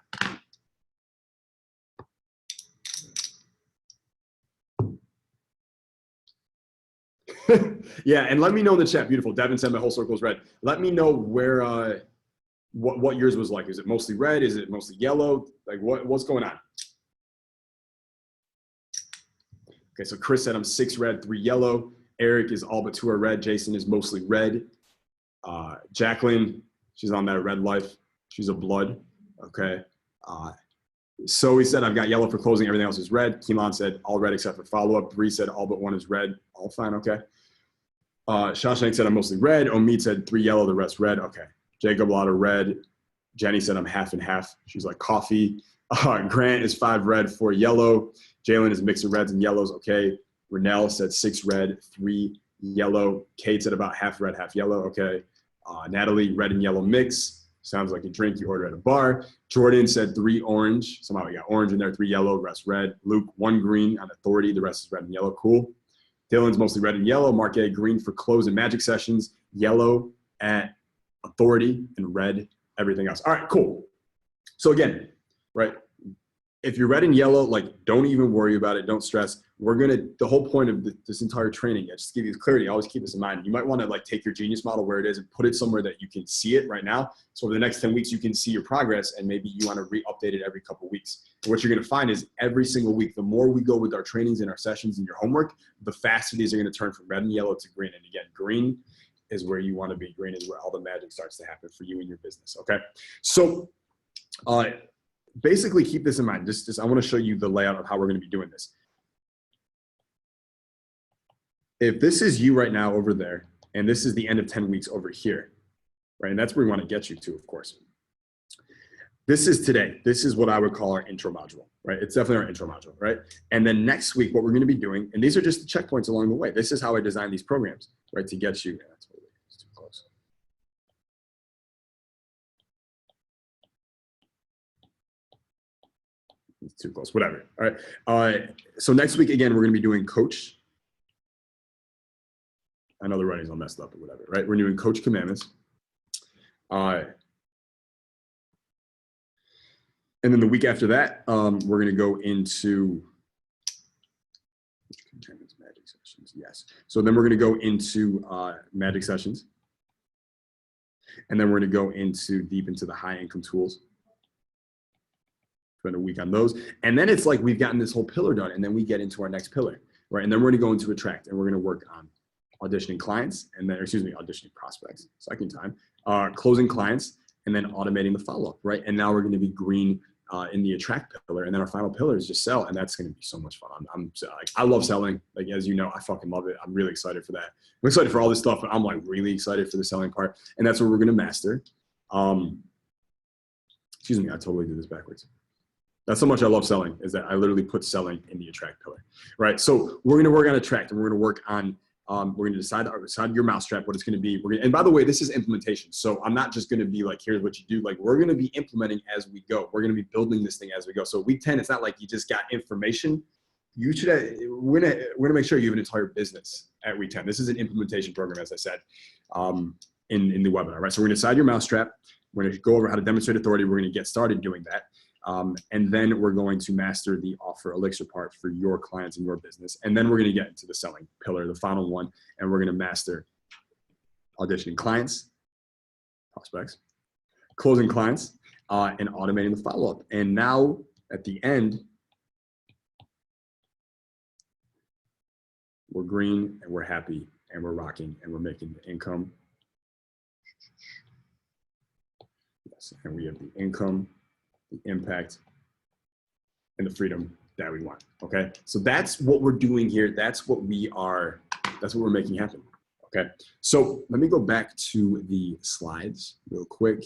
F: Yeah, and let me know in the chat, beautiful. Devin said my whole circle is red. Let me know where, what yours was like. Is it mostly red? Is it mostly yellow? Like what's going on? Okay, so Chris said I'm 6 red, 3 yellow. Eric is all but 2 are red. Jason is mostly red. Jacqueline, she's on that red life. She's a blood, okay. So he said I've got yellow for closing, everything else is red. Keelan said all red except for follow-up. Bree said all but 1 is red, all fine, okay. Shashank said I'm mostly red. Omid said 3 yellow, the rest red, okay. Jacob, a lot of red. Jenny said I'm half and half. She's like coffee. Grant is 5 red, 4 yellow. Jalen is a mix of reds and yellows, okay. Renell said 6 red, 3 yellow. Kate said about half red, half yellow, okay. Natalie, red and yellow mix. Sounds like a drink you order at a bar. Jordan said 3 orange. Somehow we got orange in there, 3 yellow, rest red. Luke, 1 green on authority, the rest is red and yellow, cool. Dylan's mostly red and yellow. Mark A, green for close and magic sessions, yellow at authority, and red everything else. All right, cool. So again, right, if you're red and yellow, like don't even worry about it, don't stress. We're gonna, the whole point of this entire training, just to give you clarity, always keep this in mind. You might wanna like take your genius model where it is and put it somewhere that you can see it right now. So over the next 10 weeks, you can see your progress and maybe you wanna re-update it every couple of weeks. And what you're gonna find is every single week, the more we go with our trainings and our sessions and your homework, the faster these are gonna turn from red and yellow to green. And again, green is where you wanna be. Green is where all the magic starts to happen for you and your business, okay? So, basically keep this in mind. I want to show you the layout of how we're going to be doing this. If this is you right now over there, and this is the end of 10 weeks over here, right? And that's where we want to get you to, of course. This is today. This is what I would call our intro module, right? It's definitely our intro module, right? And then next week, what we're going to be doing, and these are just the checkpoints along the way. This is how I design these programs, right? To get you, yeah, that's what it is, it's too close. It's too close. Whatever. All right. So next week again, we're going to be doing coach. I know the writing's all messed up or whatever, right? We're doing coach commandments. And then the week after that, we're going to go into magic sessions. Yes. So then we're going to go into magic sessions. And then we're going to go deep into the high income tools. Spend a week on those. And then it's like we've gotten this whole pillar done. And then we get into our next pillar, right? And then we're going to go into attract, and we're going to work on auditioning clients, and then, auditioning prospects, second time, closing clients, and then automating the follow-up, right? And now we're going to be green in the attract pillar, and then our final pillar is just sell, and that's going to be so much fun. I love selling, like, as you know, I fucking love it. I'm really excited for that. I'm excited for all this stuff, but I'm like really excited for the selling part, and that's what we're going to master. I totally did this backwards. That's how much I love selling, is that I literally put selling in the attract pillar, right? So we're going to work on attract, and we're going to work on we're going to decide your mousetrap, what it's going to be. And by the way, this is implementation. So I'm not just going to be like, here's what you do. Like, we're going to be implementing as we go. We're going to be building this thing as we go. So week 10, it's not like you just got information. We're going to make sure you have an entire business at week 10. This is an implementation program, as I said, in the webinar, right? So we're going to decide your mousetrap. We're going to go over how to demonstrate authority. We're going to get started doing that. And then we're going to master the offer elixir part for your clients and your business. And then we're going to get into the selling pillar, the final one, and we're going to master auditioning clients, prospects, closing clients, and automating the follow-up. And now at the end, we're green and we're happy and we're rocking and we're making the income. Yes, and we have the income, the impact, and the freedom that we want. Okay, so that's what we're doing here. That's what we're making happen. Okay, so let me go back to the slides real quick.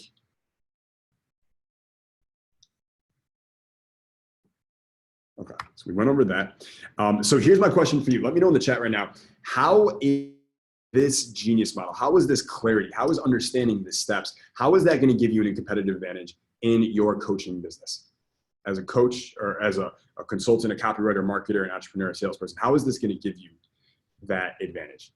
F: Okay, so we went over that. So here's my question for you. Let me know in the chat right now. How is this genius model? How is this clarity? How is understanding the steps? How is that going to give you a competitive advantage in your coaching business? As a coach or as a consultant, a copywriter, marketer, an entrepreneur, a salesperson, how is this going to give you that advantage?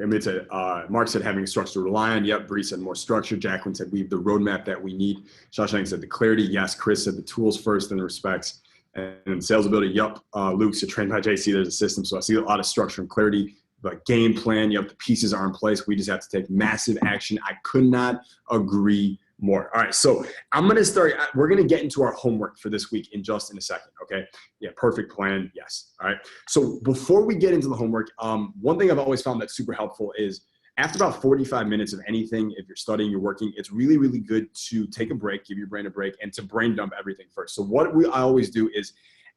F: Okay, Mark said having a structure to rely on. Yep. Bree said more structure. Jacqueline said we have the roadmap that we need. Shashank said the clarity. Yes. Chris said the tools first and the respects. And sales ability. Yep. Luke said trained by JC. There's a system. So I see a lot of structure and clarity. The game plan. Yep. The pieces are in place. We just have to take massive action. I could not agree more. All right. So I'm going to start. We're going to get into our homework for this week in just a second. Okay. Yeah. Perfect plan. Yes. All right. So before we get into the homework, one thing I've always found that's super helpful is after about 45 minutes of anything, if you're studying, you're working, it's really, really good to take a break, give your brain a break, and to brain dump everything first. So what I always do is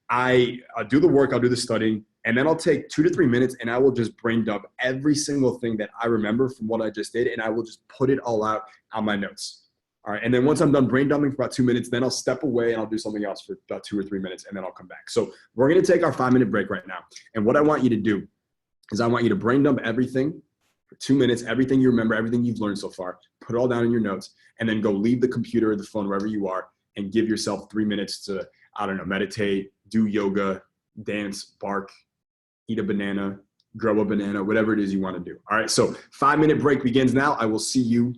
F: I do the work, I'll do the studying, and then I'll take 2 to 3 minutes and I will just brain dump every single thing that I remember from what I just did, and I will just put it all out on my notes. All right, and then once I'm done brain dumping for about 2 minutes, then I'll step away and I'll do something else for about 2 or 3 minutes, and then I'll come back. So we're gonna take our 5-minute break right now. And what I want you to do is I want you to brain dump everything for 2 minutes, everything you remember, everything you've learned so far, put it all down in your notes, and then go leave the computer or the phone, wherever you are, and give yourself 3 minutes to, I don't know, meditate, do yoga, dance, bark, eat a banana, grow a banana, whatever it is you want to do. All right, so 5-minute break begins now. I will see you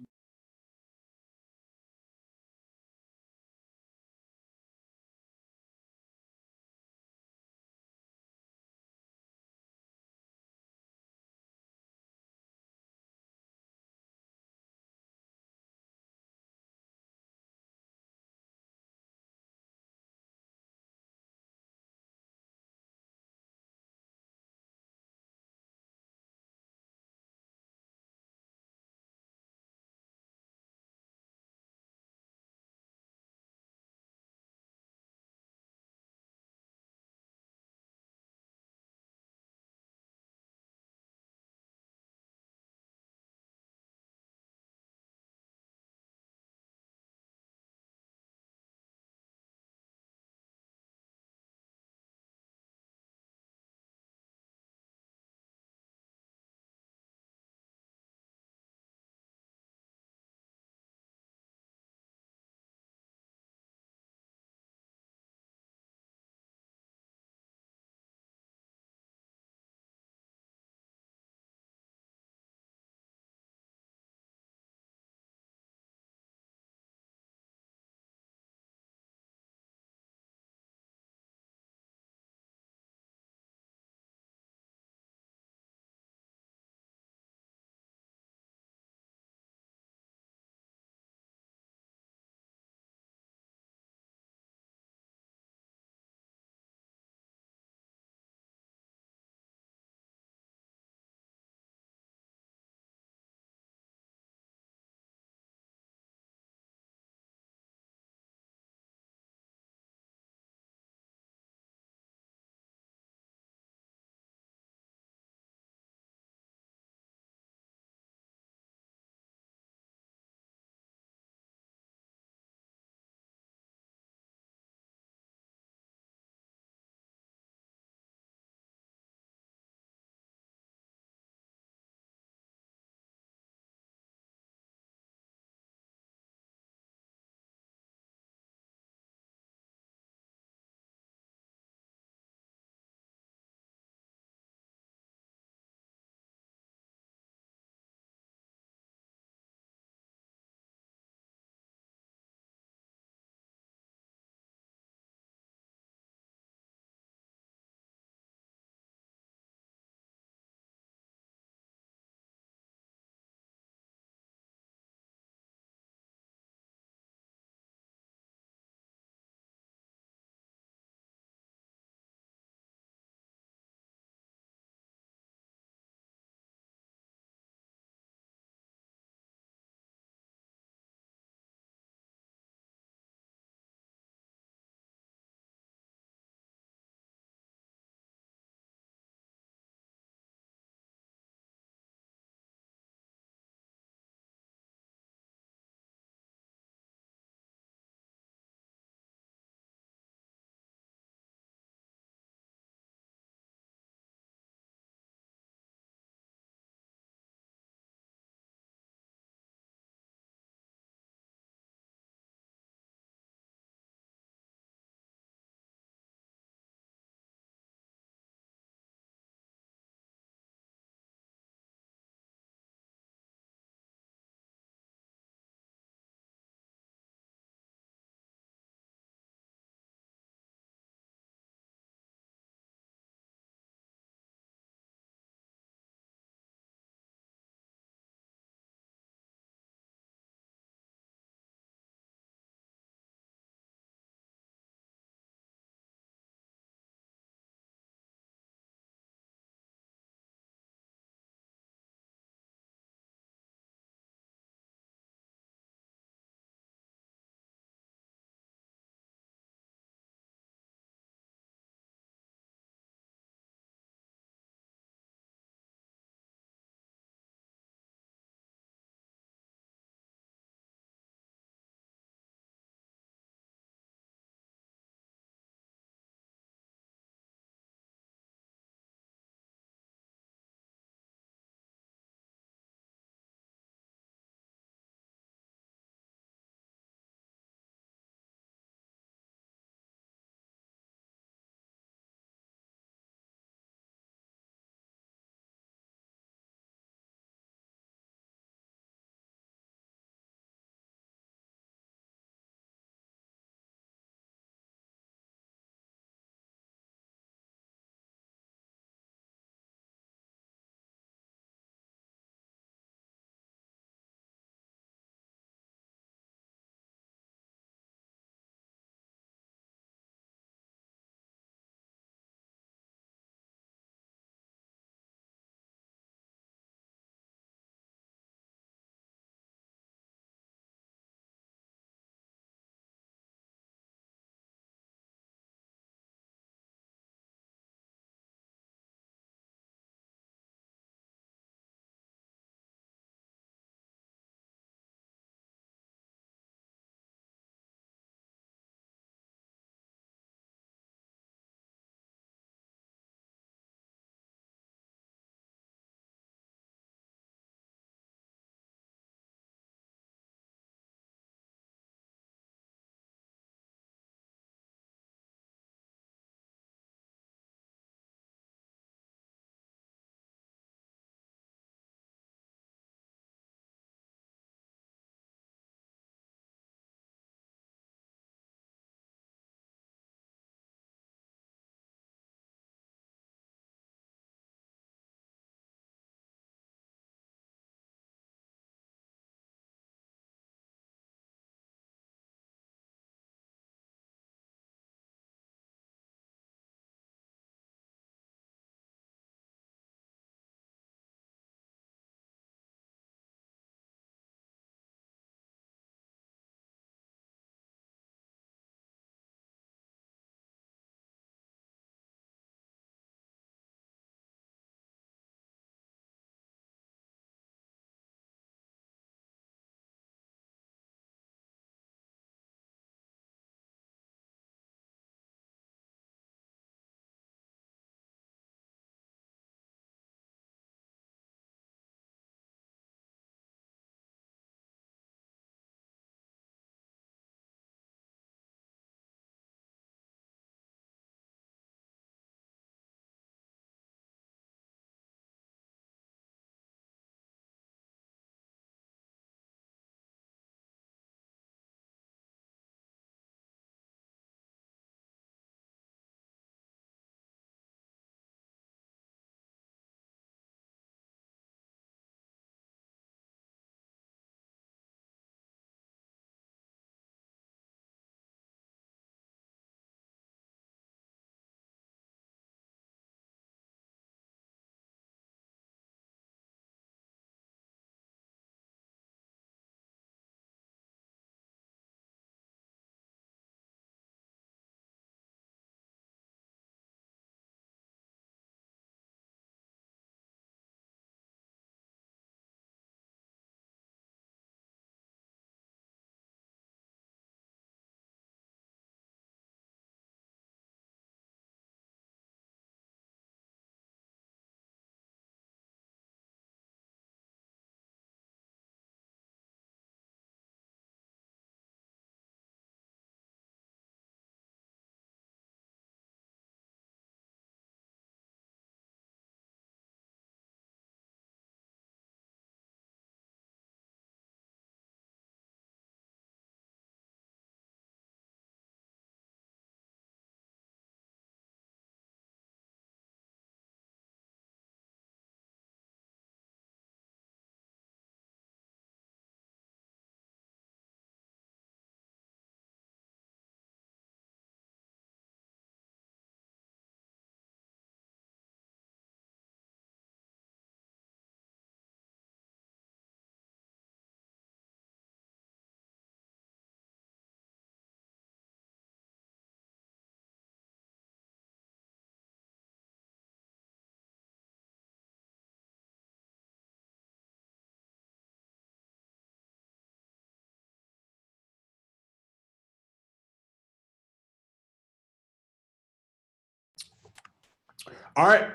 F: All right,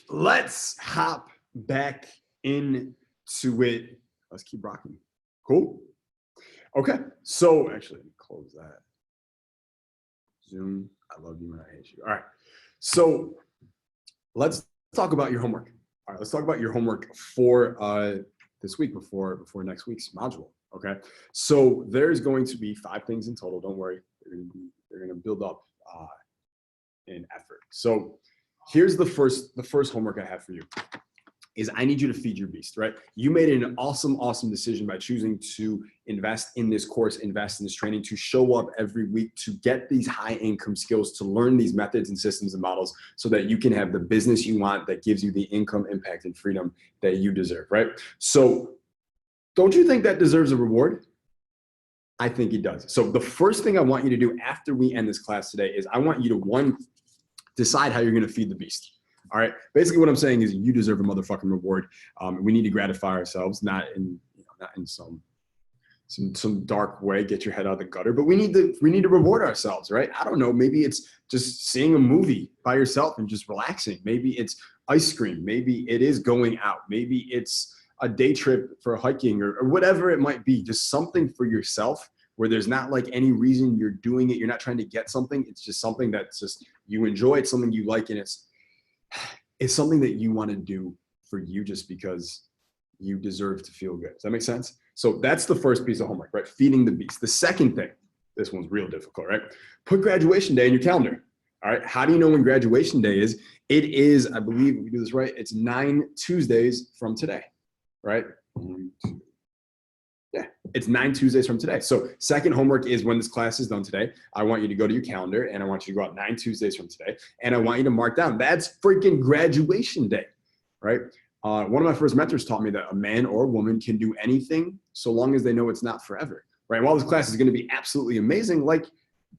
F: let's hop back into it. Let's keep rocking. Cool. Okay, so actually, let me close that. Zoom, I love you and I hate you. All right, so let's talk about your homework. All right, let's talk about your homework for this week before next week's module. Okay, so there's going to be 5 things in total. Don't worry, they're going to build up in effort. So here's the first homework I have for you. Is I need you to feed your beast, right? You made an awesome decision by choosing to invest in this course, invest in this training, to show up every week, to get these high income skills, to learn these methods and systems and models so that you can have the business you want that gives you the income, impact, and freedom that you deserve, right? So don't you think that deserves a reward? I think it does. So the first thing I want you to do after we end this class today is I want you to, 1, decide how you're gonna feed the beast. All right. Basically, what I'm saying is you deserve a motherfucking reward. We need to gratify ourselves, not in some dark way. Get your head out of the gutter, but we need to reward ourselves, right? I don't know. Maybe it's just seeing a movie by yourself and just relaxing. Maybe it's ice cream. Maybe it is going out. Maybe it's a day trip for hiking or whatever it might be. Just something for yourself where there's not like any reason you're doing it. You're not trying to get something. It's just something that's just you enjoy. It's something you like, and it's something that you want to do for you just because you deserve to feel good. Does that make sense? So that's the first piece of homework, right? Feeding the beast. The second thing, this one's real difficult, right? Put graduation day in your calendar. All right. How do you know when graduation day is? It is, I believe, if we do this right, it's 9 Tuesdays from today, right? Yeah, it's 9 Tuesdays from today. So second homework is when this class is done today, I want you to go to your calendar and I want you to go out 9 Tuesdays from today. And I want you to mark down, that's freaking graduation day, right? One of my first mentors taught me that a man or a woman can do anything so long as they know it's not forever, right? While this class is going to be absolutely amazing, like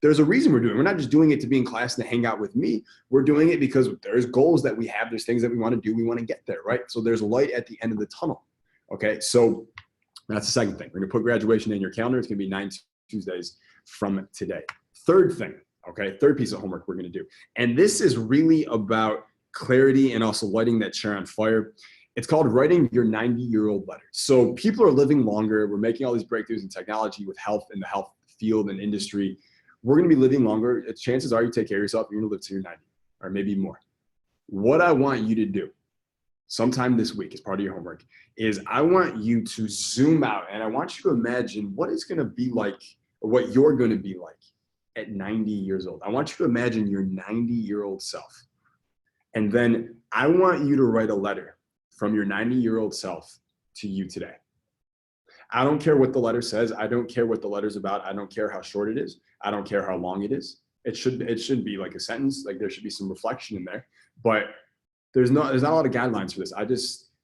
F: there's a reason we're doing it. We're not just doing it to be in class and to hang out with me. We're doing it because there's goals that we have. There's things that we want to do. We want to get there, right? So there's light at the end of the tunnel. Okay, so that's the second thing. We're gonna put graduation in your calendar. It's gonna be 9 Tuesdays from today. Third thing, okay, third piece of homework we're gonna do. And this is really about clarity and also lighting that chair on fire. It's called writing your 90-year-old letter. So people are living longer. We're making all these breakthroughs in technology with health in the health field and industry. We're gonna be living longer. Chances are you take care of yourself, you're gonna live to your 90 or maybe more. What I want you to do sometime this week as part of your homework is I want you to zoom out and I want you to imagine what it's going to be like or what you're going to be like at 90 years old. I want you to imagine your 90-year-old self. And then I want you to write a letter from your 90-year-old self to you today. I don't care what the letter says. I don't care what the letter's about. I don't care how short it is. I don't care how long it is. It should be like a sentence. Like there should be some reflection in there, but there's not a lot of guidelines for this.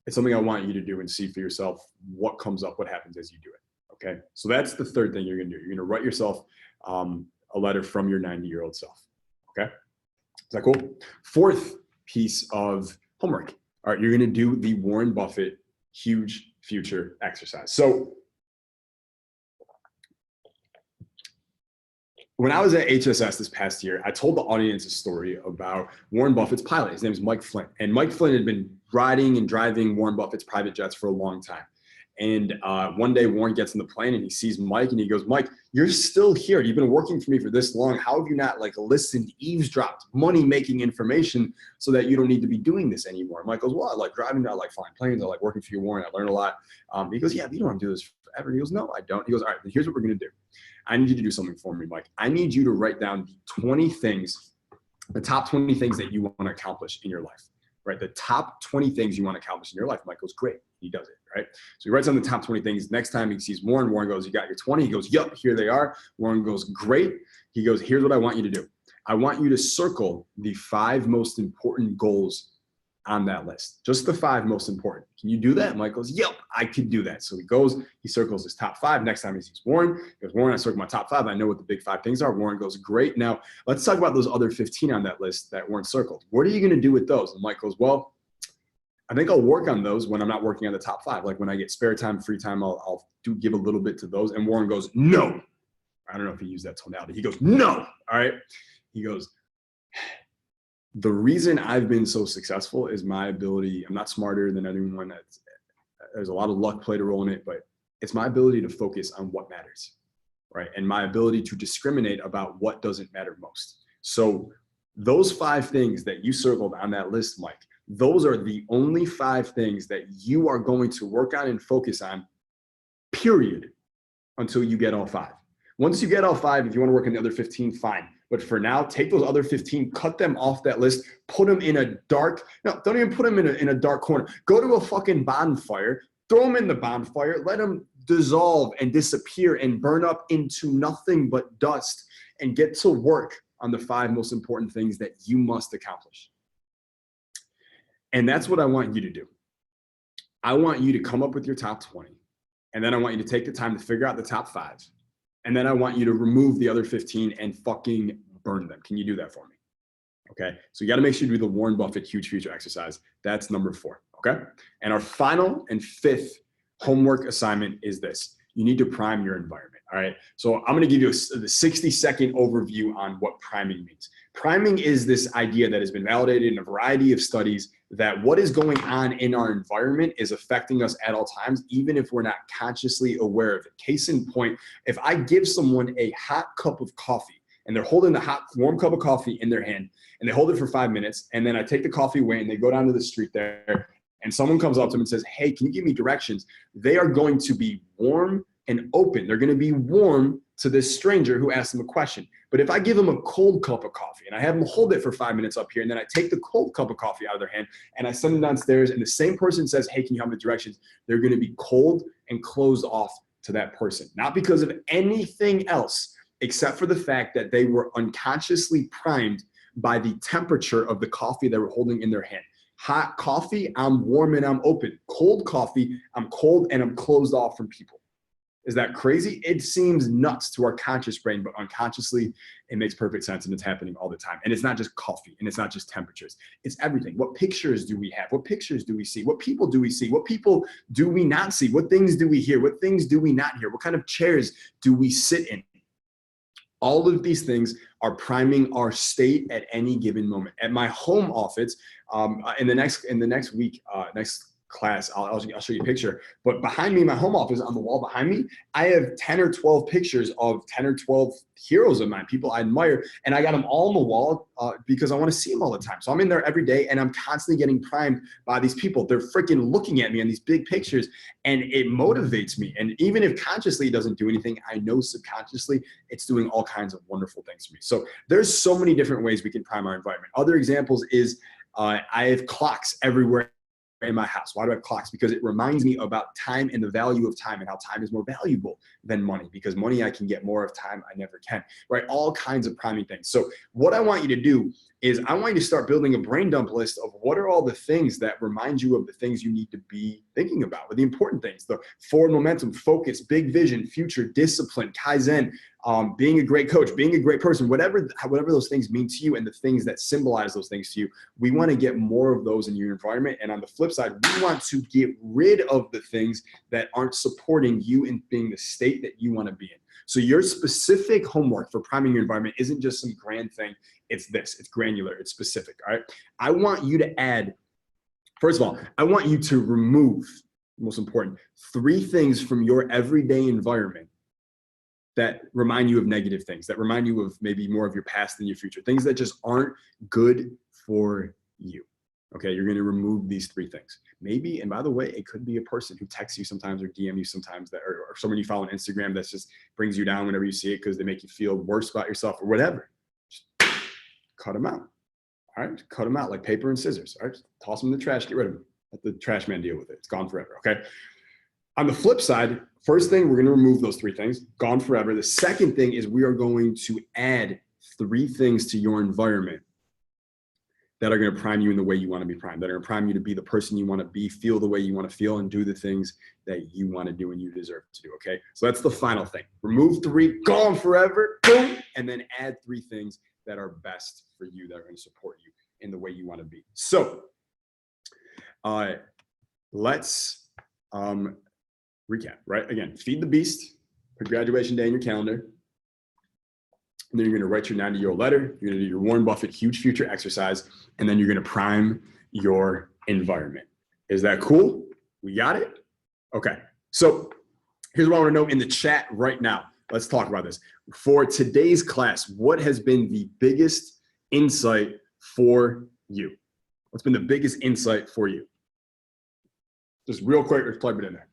F: It's something I want you to do and see for yourself what comes up, what happens as you do it. Okay. So that's the third thing you're going to do. You're going to write yourself a letter from your 90-year-old self. Okay. Is that cool? Fourth piece of homework. All right. You're going to do the Warren Buffett huge future exercise. So when I was at HSS this past year, I told the audience a story about Warren Buffett's pilot. His name is Mike Flynn. And Mike Flynn had been riding and driving Warren Buffett's private jets for a long time. And one day Warren gets in the plane and he sees Mike and he goes, Mike, you're still here. You've been working for me for this long. How have you not like listened, eavesdropped, money-making information so that you don't need to be doing this anymore? Mike goes, well, I like driving. I like flying planes. I like working for you, Warren. I learned a lot. He goes, yeah, but you don't want to do this forever. He goes, no, I don't. He goes, all right, here's what we're going to do. I need you to do something for me, Mike. I need you to write down the top 20 things that you want to accomplish in your life, right? The top 20 things you want to accomplish in your life. Mike goes, great. He does it, right? So he writes down the top 20 things. Next time he sees Warren, Warren goes, you got your 20. He goes, yep, here they are. Warren goes, great. He goes, here's what I want you to do. I want you to circle the 5 most important goals on that list. Just the 5 most important. Can you do that? Mike goes, yep, I could do that. So he goes, he circles his top 5. Next time he sees Warren, he goes, Warren, I circled my top 5. I know what the big 5 things are. Warren goes, great. Now let's talk about those other 15 on that list that weren't circled. What are you going to do with those? And Mike goes, well, I think I'll work on those when I'm not working on the top 5. Like when I get spare time, free time, I'll give a little bit to those. And Warren goes, no. I don't know if he used that tonality. He goes, no. All right. He goes, The reason I've been so successful is my ability. I'm not smarter than anyone. There's a lot of luck played a role in it, but it's my ability to focus on what matters, right? And my ability to discriminate about what doesn't matter most. So those 5 things that you circled on that list, Mike, those are the only 5 things that you are going to work on and focus on, period, until you get all 5. Once you get all 5, if you want to work on the other 15, fine. But for now, take those other 15, cut them off that list, put them in a dark, no, don't even put them in a dark corner. Go to a fucking bonfire, throw them in the bonfire, let them dissolve and disappear and burn up into nothing but dust, and get to work on the 5 most important things that you must accomplish. And that's what I want you to do. I want you to come up with your top 20. And then I want you to take the time to figure out the top 5. And then I want you to remove the other 15 and fucking burn them. Can you do that for me? Okay. So you got to make sure you do the Warren Buffett huge future exercise. That's number 4. Okay. And our final and 5th homework assignment is this. You need to prime your environment. All right. So I'm going to give you the 60-second overview on what priming means. Priming is this idea that has been validated in a variety of studies that what is going on in our environment is affecting us at all times, even if we're not consciously aware of it. Case in point, if I give someone a hot cup of coffee and they're holding the hot, warm cup of coffee in their hand and they hold it for 5 minutes, and then I take the coffee away and they go down to the street there and someone comes up to them and says, hey, can you give me directions? They are going to be warm and open. They're going to be warm to this stranger who asked them a question. But if I give them a cold cup of coffee and I have them hold it for 5 minutes up here, and then I take the cold cup of coffee out of their hand and I send them downstairs, and the same person says, hey, can you help me with directions? They're going to be cold and closed off to that person. Not because of anything else, except for the fact that they were unconsciously primed by the temperature of the coffee they were holding in their hand. Hot coffee, I'm warm and I'm open. Cold coffee, I'm cold and I'm closed off from people. Is that crazy? It seems nuts to our conscious brain, but unconsciously, it makes perfect sense, and it's happening all the time. And it's not just coffee, and it's not just temperatures. It's everything. What pictures do we have? What pictures do we see? What people do we see? What people do we not see? What things do we hear? What things do we not hear? What kind of chairs do we sit in? All of these things are priming our state at any given moment. At my home office, in the next week, next class, I'll show you a picture, but behind me, my home office, on the wall behind me, I have 10 or 12 pictures of 10 or 12 heroes of mine, people I admire, and I got them all on the wall because I want to see them all the time. So I'm in there every day, and I'm constantly getting primed by these people. They're freaking looking at me on these big pictures, and it motivates me. And even if consciously it doesn't do anything, I know subconsciously it's doing all kinds of wonderful things for me. So there's so many different ways we can prime our environment. Other examples is I have clocks everywhere in my house. Why do I have clocks? Because it reminds me about time and the value of time, and how time is more valuable than money, because money I can get more of, time I never can, right? All kinds of priming things. So what I want you to do is I want you to start building a brain dump list of what are all the things that remind you of the things you need to be thinking about, or the important things, the forward momentum, focus, big vision, future, discipline, Kaizen, being a great coach, being a great person, whatever those things mean to you, and the things that symbolize those things to you. We want to get more of those in your environment. And on the flip side, we want to get rid of the things that aren't supporting you in being the state that you want to be in. So your specific homework for priming your environment isn't just some grand thing. It's this. It's granular. It's specific. All right. I want you to add, first of all, I want you to remove, most important, 3 things from your everyday environment that remind you of negative things, that remind you of maybe more of your past than your future, things that just aren't good for you. Okay, you're going to remove these 3 things. Maybe, and by the way, it could be a person who texts you sometimes or DM you sometimes, that, or someone you follow on Instagram that just brings you down whenever you see it because they make you feel worse about yourself or whatever. Just cut them out. All right, cut them out like paper and scissors. All right, toss them in the trash, get rid of them. Let the trash man deal with it. It's gone forever. Okay. On the flip side, first thing, we're going to remove those 3 things, gone forever. The second thing is we are going to add 3 things to your environment that are going to prime you in the way you want to be primed, that are going to prime you to be the person you want to be, feel the way you want to feel, and do the things that you want to do and you deserve to do. Okay. So that's the final thing. Remove 3, gone forever, boom, and then add 3 things that are best for you, that are going to support you in the way you want to be. So let's recap, right? Again, feed the beast, put graduation day in your calendar. And then you're going to write your 90-year-old letter. You're going to do your Warren Buffett huge future exercise. And then you're going to prime your environment. Is that cool? We got it? Okay. So here's what I want to know in the chat right now. Let's talk about this. For today's class, what has been the biggest insight for you? What's been the biggest insight for you? Just real quick, let's plug it in there.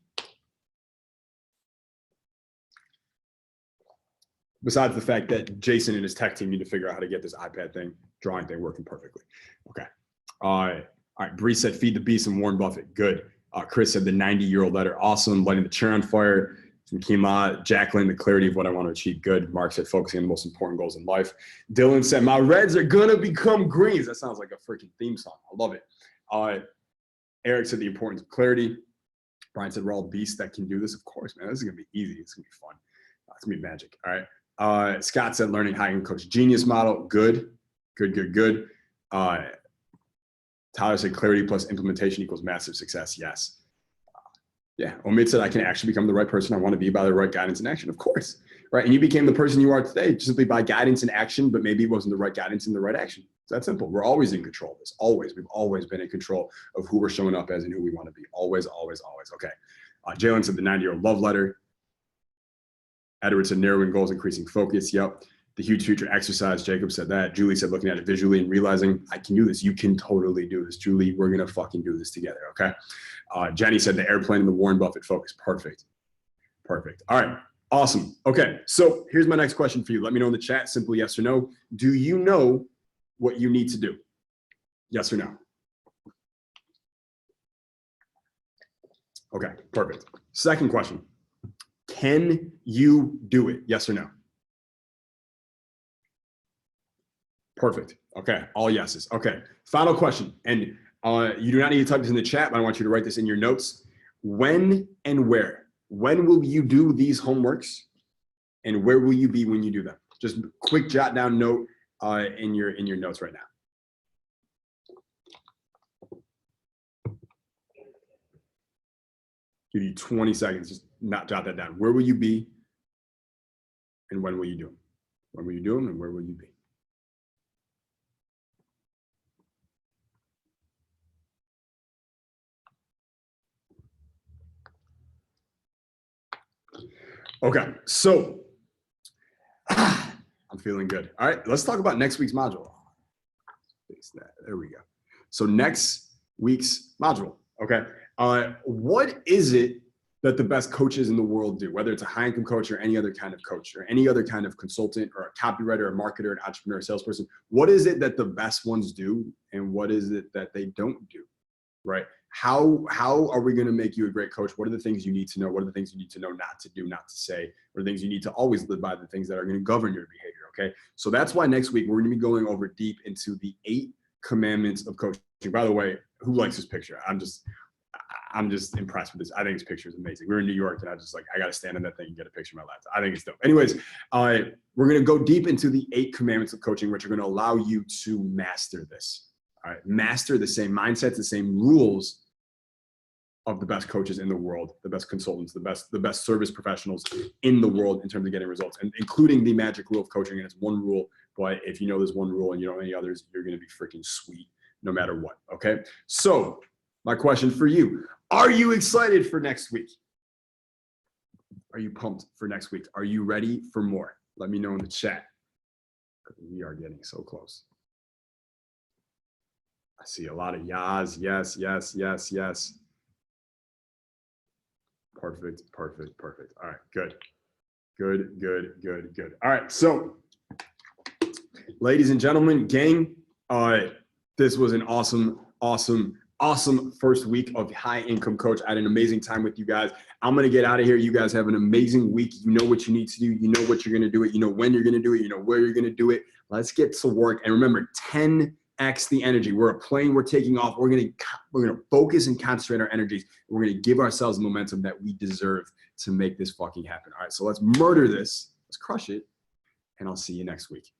F: Besides the fact that Jason and his tech team need to figure out how to get this iPad thing, drawing thing working perfectly. Okay. All right. Bree said, feed the beast and Warren Buffett. Good. Chris said the 90-year-old letter. Awesome. Lighting the chair on fire. From Kima. Jacqueline, the clarity of what I want to achieve. Good. Mark said, focusing on the most important goals in life. Dylan said, my Reds are going to become greens. That sounds like a freaking theme song. I love it. Eric said the importance of clarity. Brian said, we're all beasts that can do this. Of course, man. This is going to be easy. It's going to be fun. It's going to be magic. All right. Scott said learning how to coach genius model. Good. Tyler said clarity plus implementation equals massive success. Yes. Yeah. Omid said I can actually become the right person I want to be by the right guidance and action. Of course. Right. And you became the person you are today simply by guidance and action, but maybe it wasn't the right guidance and the right action. It's that simple. We're always in control of this. Always. We've always been in control of who we're showing up as and who we want to be. Always. Okay. Jalen said the 90-year-old love letter. Edward said narrowing goals, increasing focus. Yep. The huge future exercise. Jacob said that. Julie said looking at it visually and realizing I can do this. You can totally do this. Julie, we're going to fucking do this together. Okay. Jenny said the airplane and the Warren Buffett focus. Perfect. All right. Awesome. Okay. So here's my next question for you. Let me know in the chat. Simple yes or no. Do you know what you need to do? Yes or no? Okay. Perfect. Second question. Can you do it? Yes or no? Perfect. Okay. All yeses. Okay. Final question. And you do not need to type this in the chat, but I want you to write this in your notes. When and where? When will you do these homeworks? And where will you be when you do them? Just quick jot down note in your notes right now. Give you 20 seconds. Just not jot that down. Where will you be? And when will you do them? When will you do them? And where will you be? Okay, so I'm feeling good. All right, let's talk about next week's module. Fix that. There we go. So next week's module, okay? What is it that the best coaches in the world do, whether it's a high-income coach or any other kind of coach or any other kind of consultant or a copywriter, a marketer, an entrepreneur, a salesperson? What is it that the best ones do and what is it that they don't do, right? How are we going to make you a great coach? What are the things you need to know? What are the things you need to know not to do, not to say? What are the things you need to always live by, the things that are going to govern your behavior, okay? So that's why next week we're going to be going over deep into the 8 commandments of coaching. By the way, who likes this picture? I'm just impressed with this. I think this picture is amazing. We're in New York and I got to stand in that thing and get a picture of my laptop. I think it's dope. Anyways, we're going to go deep into the 8 commandments of coaching, which are going to allow you to master this. All right, master the same mindsets, the same rules of the best coaches in the world, the best consultants, the best service professionals in the world in terms of getting results, and including the magic rule of coaching. And it's one rule, but if you know this one rule and you know any others, you're going to be freaking sweet no matter what. Okay. So my question for you, are you excited for next week? Are you pumped for next week? Are you ready for more? Let me know in the chat. We are getting so close. I see a lot of yas. Yes. Perfect. All right, good. All right, so ladies and gentlemen, gang, this was an awesome first week of High Income Coach. I had an amazing time with you guys. I'm going to get out of here. You guys have an amazing week. You know what you need to do. You know what you're going to do it. You know when you're going to do it. You know where you're going to do it. Let's get to work. And remember, 10x the energy. We're a plane. We're taking off. We're going to focus and concentrate our energies. We're going to give ourselves the momentum that we deserve to make this fucking happen. All right, so let's murder this. Let's crush it. And I'll see you next week.